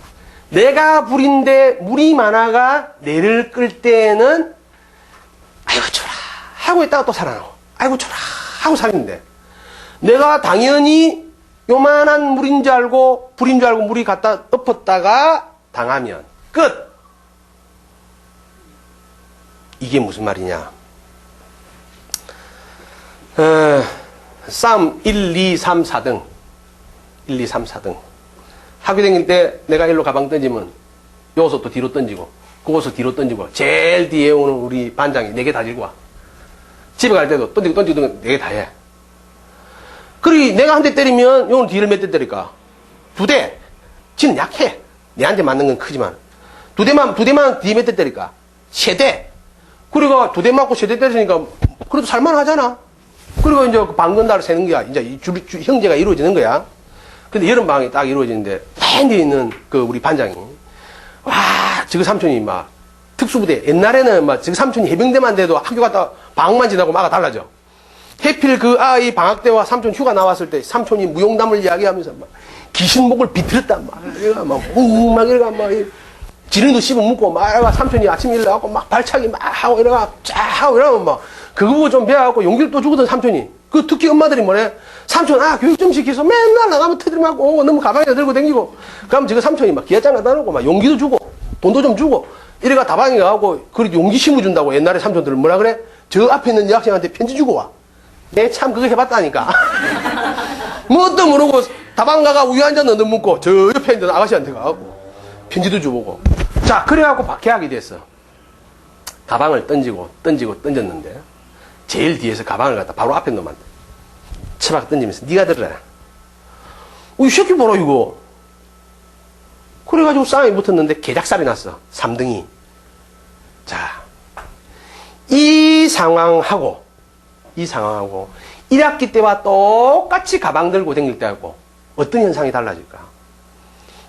내가 불인데 물이 많아가 내를 끌 때는 아이고 좋라 하고 있다가 또 살아나고 아이고 좋라 하고 살인데 내가 당연히 요만한 물인 줄 알고 불인 줄 알고 물이 갖다 엎었다가 당하면 끝. 이게 무슨 말이냐. 싸움 1, 2, 3, 4등 1, 2, 3, 4등 학교 다닐 때 내가 일로 가방 던지면 여기서 또 뒤로 던지고 그것을 뒤로 던지고 제일 뒤에 오는 우리 반장이 4개 다 들고 와. 집에 갈 때도 던지고 4개 다 해. 그리고 내가 한 대 때리면 요는 뒤를 몇 대 때릴까? 2대. 지는 약해. 내한테 맞는 건 크지만. 2대만 뒤에 몇 대 때릴까? 3대. 그리고 2대 맞고 3대 때리니까 그래도 살만하잖아. 그리고 이제 그 방건달을 세는 거야. 이제 형제가 이루어지는 거야. 근데 여름방학이 딱 이루어지는데 맨 뒤에 있는 그 우리 반장이 와, 저거 삼촌이 막 특수부대. 옛날에는 막 저거 삼촌이 해병대만 돼도 학교 갔다 방학만 지나고 막아 달라져. 해필 그 아이 방학 때와 삼촌 휴가 나왔을 때 삼촌이 무용담을 이야기하면서 막 귀신목을 비틀었단 말이야. 막 이래가 막 지른도 씹어 먹고 막 이래가 삼촌이 아침 일어나고 막 발차기 막 하고 이래가 쫙 하고 이러면 막 그거 보고 좀 배워갖고 용기를 또 주거든 삼촌이. 그 특히 엄마들이 뭐래? 삼촌 교육 좀 시켜서 맨날 나가면 터들 맞고 너무 가방에 들고 다니고 그러면 저거 삼촌이 막 기아장 갖다 놓고 막 용기도 주고 돈도 좀 주고 이래가 다방에 가고 그리고 용기 심어준다고 옛날에 삼촌들은 뭐라 그래? 저 앞에 있는 여학생한테 편지 주고 와. 내 참 그거 해봤다니까. 뭣도 모르고 다방 가가 우유 한 잔 넣어 먹고 저 옆에 있는 아가씨한테 가고 편지도 주고. 자, 그래갖고 박해하게 됐어. 가방을 던졌는데 제일 뒤에서 가방을 갖다 바로 앞에 놈한테 처박 던지면서 네가 들어라. 이 새끼 뭐라 이거. 그래가지고 싸움이 붙었는데 개작살이 났어. 3등이. 자, 이 상황하고 1학기 때와 똑같이 가방 들고 다닐 때하고 어떤 현상이 달라질까?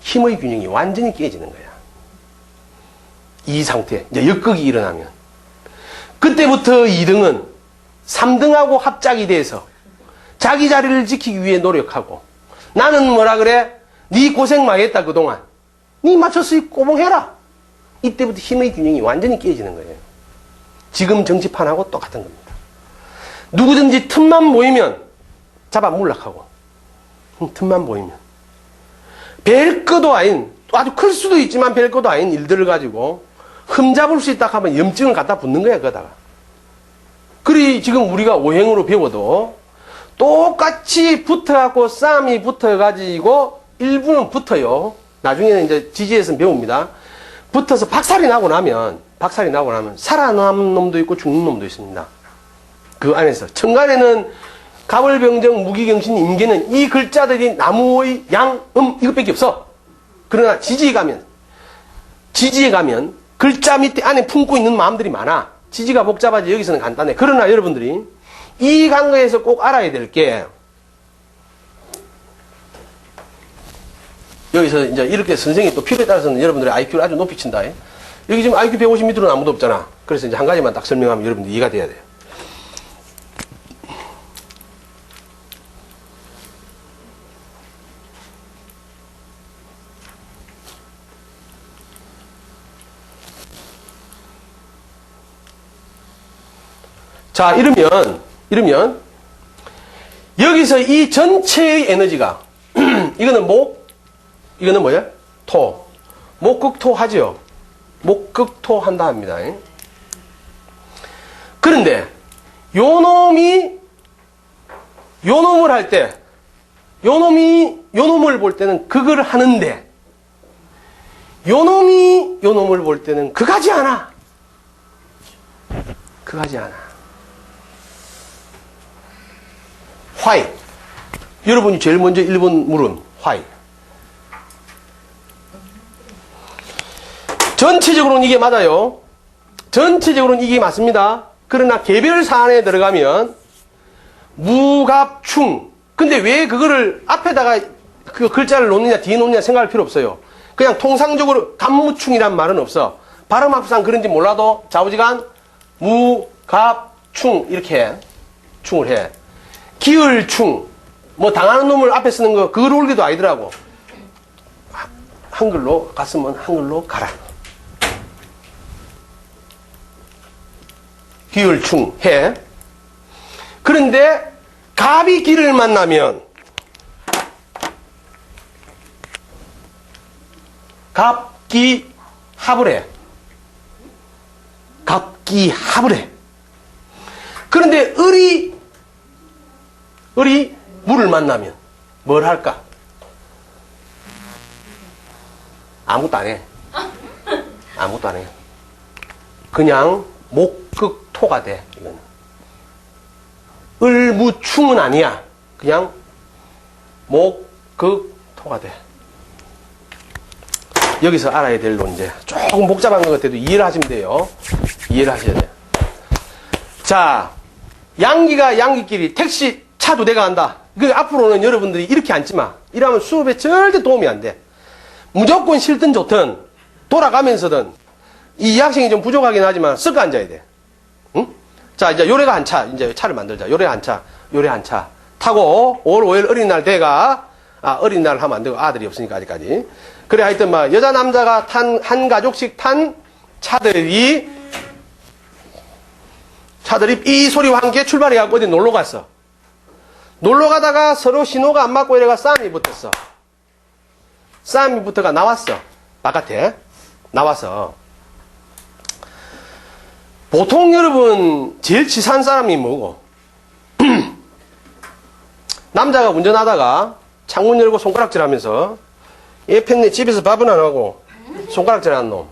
힘의 균형이 완전히 깨지는 거야. 이 상태, 이제 역극이 일어나면. 그때부터 2등은 3등하고 합작이 돼서 자기 자리를 지키기 위해 노력하고 나는 뭐라 그래? 네 고생 많이 했다 그동안. 네 맞춰서 꼬봉해라. 이때부터 힘의 균형이 완전히 깨지는 거예요. 지금 정치판하고 똑같은 겁니다. 누구든지 틈만 보이면 잡아 물락하고 틈만 보이면 별 것도 아닌 아주 클 수도 있지만 별 것도 아닌 일들을 가지고 흠잡을 수 있다 하면 염증을 갖다 붙는 거야 거다가. 그리 지금 우리가 오행으로 배워도 똑같이 붙어갖고 싸움이 붙어가지고 일부는 붙어요. 나중에는 이제 지지에서는 배웁니다. 붙어서 박살이 나고 나면 살아남은 놈도 있고 죽는 놈도 있습니다. 그 안에서 청간에는 가월병정, 무기경신, 임계는 이 글자들이 나무의 양, 이것밖에 없어. 그러나 지지에 가면 글자 밑에 안에 품고 있는 마음들이 많아. 지지가 복잡하지 여기서는 간단해. 그러나 여러분들이 이 강의에서 꼭 알아야 될 게 여기서 이제 이렇게 선생님이 또 필요에 따라서는 여러분들의 IQ를 아주 높이 친다. 여기 지금 IQ 150 밑으로는 아무도 없잖아. 그래서 이제 한 가지만 딱 설명하면 여러분들 이해가 돼야 돼요. 자, 이러면 여기서 이 전체의 에너지가 이거는 목, 이거는 뭐야? 토. 목극토 하죠. 목극토 한다 합니다. 그런데 요 놈을 할 때 요 놈을 볼 때는 극을 하는데 요 놈을 볼 때는 극하지 않아. Why? 여러분이 제일 먼저 1번 물은 Why? 전체적으로는 이게 맞아요. 전체적으로는 이게 맞습니다. 그러나 개별 사안에 들어가면 무갑충. 근데 왜 그거를 앞에다가 그 글자를 놓느냐 뒤에 놓느냐 생각할 필요 없어요. 그냥 통상적으로 갑무충이란 말은 없어. 발음합상 그런지 몰라도 좌우지간 무갑충 이렇게 충을 해. 기을충, 뭐 당하는 놈을 앞에 쓰는 거 그걸 올기도 아니더라고. 한글로 갔으면 한글로 가라. 기을충 해. 그런데 갑이 기를 만나면 갑기합을 해. 갑기합을 해. 그런데 을이 물을 만나면 뭘 할까? 아무것도 안 해. 그냥 목극토가 돼. 이건 을무충은 아니야. 그냥 목극토가 돼. 여기서 알아야 될 논제. 조금 복잡한 것 같아도 이해를 하시면 돼요. 이해를 하셔야 돼요. 자, 양기가 양기끼리 택시 차 2대가 간다. 그 앞으로는 여러분들이 이렇게 앉지 마. 이러면 수업에 절대 도움이 안 돼. 무조건 싫든 좋든 돌아가면서든 이 학생이 좀 부족하긴 하지만 쓱 앉아야 돼. 응? 자, 이제 요래가 한 차. 이제 차를 만들자. 요래 한 차. 요래 한 차. 타고 5월 5일 어린날 대가 어린날 하면 안 되고 아들이 없으니까 아직까지. 그래 하여튼 막 여자 남자가 탄 한 가족씩 탄 차들이 이 소리와 함께 출발해갖고 어디 놀러 갔어. 놀러 가다가 서로 신호가 안 맞고 이래가 싸움이 붙었어. 싸움이 붙어가 나왔어. 바깥에 나와서 보통 여러분 제일 치사한 사람이 뭐고? 남자가 운전하다가 창문 열고 손가락질 하면서 얘 팬네 집에서 밥은 안 하고 손가락질 하는 놈.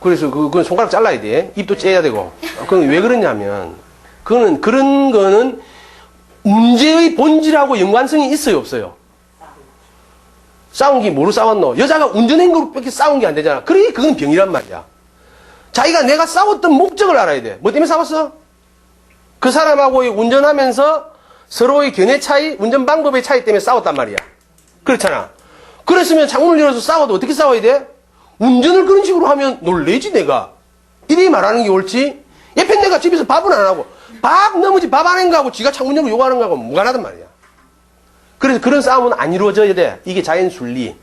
그래서 그건 손가락 잘라야 돼. 입도 째야 되고. 그건 왜 그러냐면 그런 거는 문제의 본질하고 연관성이 있어요, 없어요? 싸운 게 뭐로 싸웠노? 여자가 운전한 거로 싸운 게 안 되잖아. 그러니 그건 병이란 말이야. 자기가 내가 싸웠던 목적을 알아야 돼. 뭐 때문에 싸웠어? 그 사람하고 운전하면서 서로의 견해 차이, 운전 방법의 차이 때문에 싸웠단 말이야. 그렇잖아. 그랬으면 창문을 열어서 싸워도 어떻게 싸워야 돼? 운전을 그런 식으로 하면 놀래지 내가. 이리 말하는 게 옳지. 옆에 내가 집에서 밥은 안 하고 밥 넘어지 밥 안 한 거하고 지가 창문 열고 욕하는 거하고 무관하단 말이야. 그래서 그런 싸움은 안 이루어져야 돼. 이게 자연순리.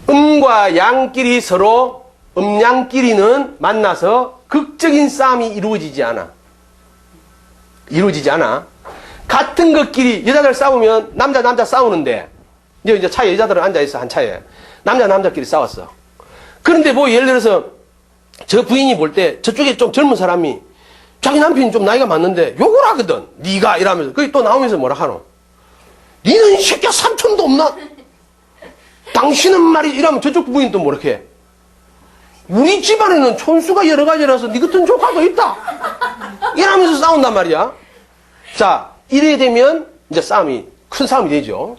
음과 양끼리 서로 음양끼리는 만나서 극적인 싸움이 이루어지지 않아. 같은 것끼리 여자들 싸우면 남자 싸우는데 이제 차에 여자들은 앉아있어. 한 차에 남자끼리 싸웠어. 그런데 뭐 예를 들어서 저 부인이 볼 때 저쪽에 좀 젊은 사람이 자기 남편이 좀 나이가 많는데 욕을 하거든. 네가 이러면서 거기 또 나오면서 뭐라 하노? 니는 이 새끼야 삼촌도 없나? 당신은 말이 이러면 저쪽 부인 또 뭐라 해? 우리 집안에는 촌수가 여러 가지라서 네 같은 조카도 있다. 이러면서 싸운단 말이야. 자, 이래 되면 이제 큰 싸움이 되죠.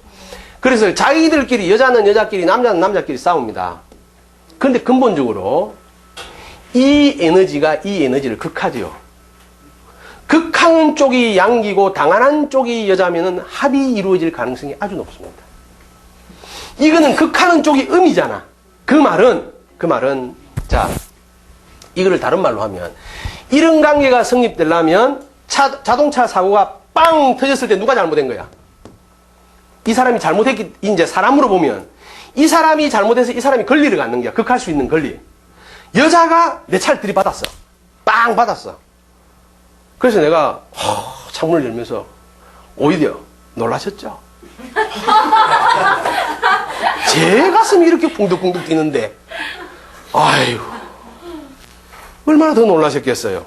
그래서 자기들끼리 여자는 여자끼리 남자는 남자끼리 싸웁니다. 그런데 근본적으로 이 에너지를 극하죠. 극하는 쪽이 양기고 당하는 쪽이 여자면은 합이 이루어질 가능성이 아주 높습니다. 이거는 극하는 쪽이 음이잖아. 그 말은 자, 이거를 다른 말로 하면 이런 관계가 성립되려면 자동차 사고가 빵 터졌을 때 누가 잘못된 거야? 이 사람이 잘못했기, 이제 사람으로 보면 이 사람이 잘못해서 이 사람이 권리를 갖는 거야. 극할 수 있는 권리. 여자가 내 차를 들이받았어. 빵 받았어. 그래서 내가 창문을 열면서 오히려 놀라셨죠? 제 가슴이 이렇게 쿵득쿵득 뛰는데 아유 얼마나 더 놀라셨겠어요.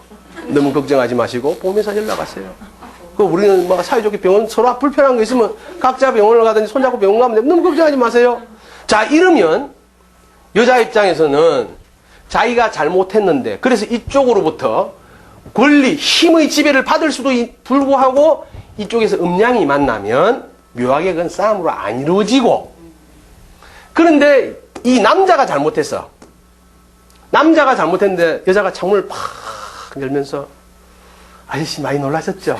너무 걱정하지 마시고 보험회사 연락하세요. 우리는 막 사이좋게 병원 서로 불편한 거 있으면 각자 병원을 가든지 손잡고 병원 가면 돼. 너무 걱정하지 마세요. 자, 이러면 여자 입장에서는 자기가 잘못했는데 그래서 이쪽으로부터 권리, 힘의 지배를 받을 수도 불구하고 이쪽에서 음양이 만나면 묘하게 그건 싸움으로 안 이루어지고, 그런데 이 남자가 잘못했어. 남자가 잘못했는데 여자가 창문을 팍 열면서 아저씨 많이 놀라셨죠?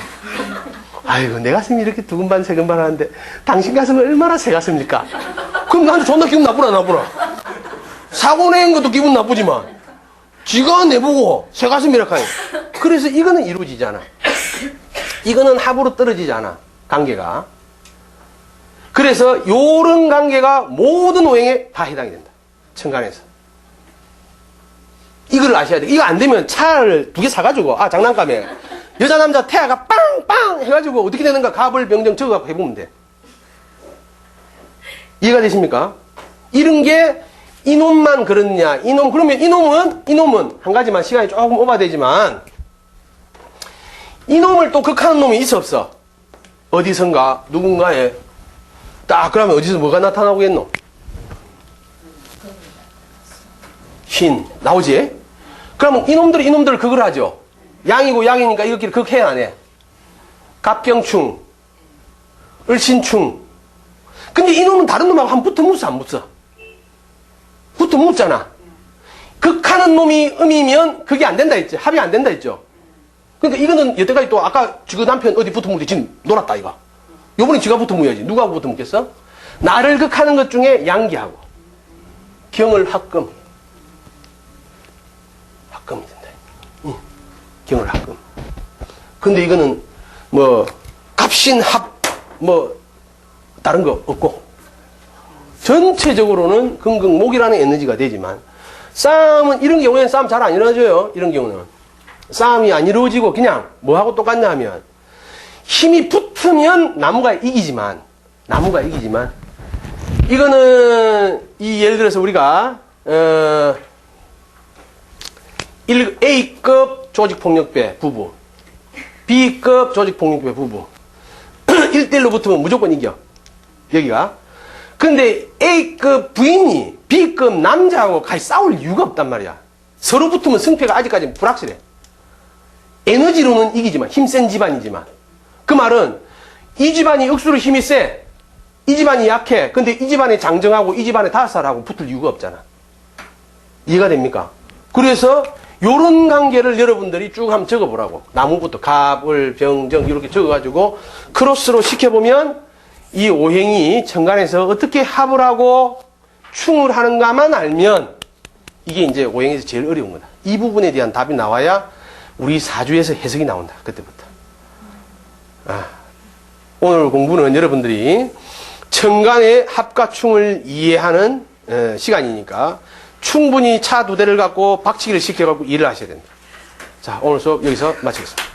아이고 내 가슴이 이렇게 두근반 세근반 하는데 당신 가슴은 얼마나 새 가슴입니까? 그럼 나한테 존나 기분 나쁘나? 사고 낸 것도 기분 나쁘지만 지가 내보고 새 가슴이라고 하니. 그래서 이거는 이루어지지 않아. 이거는 합으로 떨어지지 않아, 관계가. 그래서 요런 관계가 모든 오행에 다 해당이 된다, 천간에서. 이걸 아셔야 돼. 이거 안 되면 차를 2개 사가지고, 장난감에 여자 남자 태아가 빵빵 해가지고 어떻게 되는가 갑을 병정 적어갖고 해보면 돼. 이해가 되십니까? 이런 게 이놈만 그렇냐? 그러면 이놈은 한 가지만 시간이 조금 오버되지만 이놈을 또 극하는 놈이 있어 없어? 어디선가 누군가에 그러면 어디서 뭐가 나타나겠노? 흰. 나오지? 그러면 이놈들을 그걸 하죠. 양이고 양이니까 이것끼리 그렇게 해, 안 해? 갑경충, 을신충. 근데 이놈은 다른 놈하고 한번 붙어 묻어, 안 붙어? 붙어 묻잖아. 극하는 놈이 음이면 그게 안 된다 했지. 합이 안 된다 했죠. 그러니까 이거는 여태까지 또 아까 지금 남편 어디 붙어 묻지 지금 놀았다, 이거. 요번에 지가 붙어 묻어야지. 누구하고 붙어 묻겠어? 나를 극하는 것 중에 양기하고. 경을 합금. 합금이 된다. 응. 경을 합금. 근데 이거는 뭐 갑신합 뭐 다른 거 없고 전체적으로는 금극목이라는 에너지가 되지만 싸움은 이런 경우에는 싸움 잘 안 이루어져요. 이런 경우는 싸움이 안 이루어지고 그냥 뭐하고 똑같냐 하면 힘이 붙으면 나무가 이기지만 이거는 이 예를 들어서 우리가 A급 조직폭력배 부부, B급 조직폭력배 부부 1대1로 붙으면 무조건 이겨. 여기가. 근데 A급 부인이 B급 남자하고 같이 싸울 이유가 없단 말이야. 서로 붙으면 승패가 아직까지는 불확실해. 에너지로는 이기지만, 힘센 집안이지만. 그 말은 이 집안이 억수로 힘이 세. 이 집안이 약해. 근데 이 집안에 장정하고 이 집안에 5살하고 붙을 이유가 없잖아. 이해가 됩니까? 그래서 요런 관계를 여러분들이 쭉 한번 적어보라고. 나무부터 갑, 을, 병, 정 이렇게 적어가지고 크로스로 시켜보면 이 오행이 천간에서 어떻게 합을 하고 충을 하는가만 알면 이게 이제 오행에서 제일 어려운 거다. 이 부분에 대한 답이 나와야 우리 사주에서 해석이 나온다. 그때부터. 오늘 공부는 여러분들이 천간의 합과 충을 이해하는 시간이니까 충분히 차 2대를 갖고 박치기를 시켜갖고 일을 하셔야 된다. 자, 오늘 수업 여기서 마치겠습니다.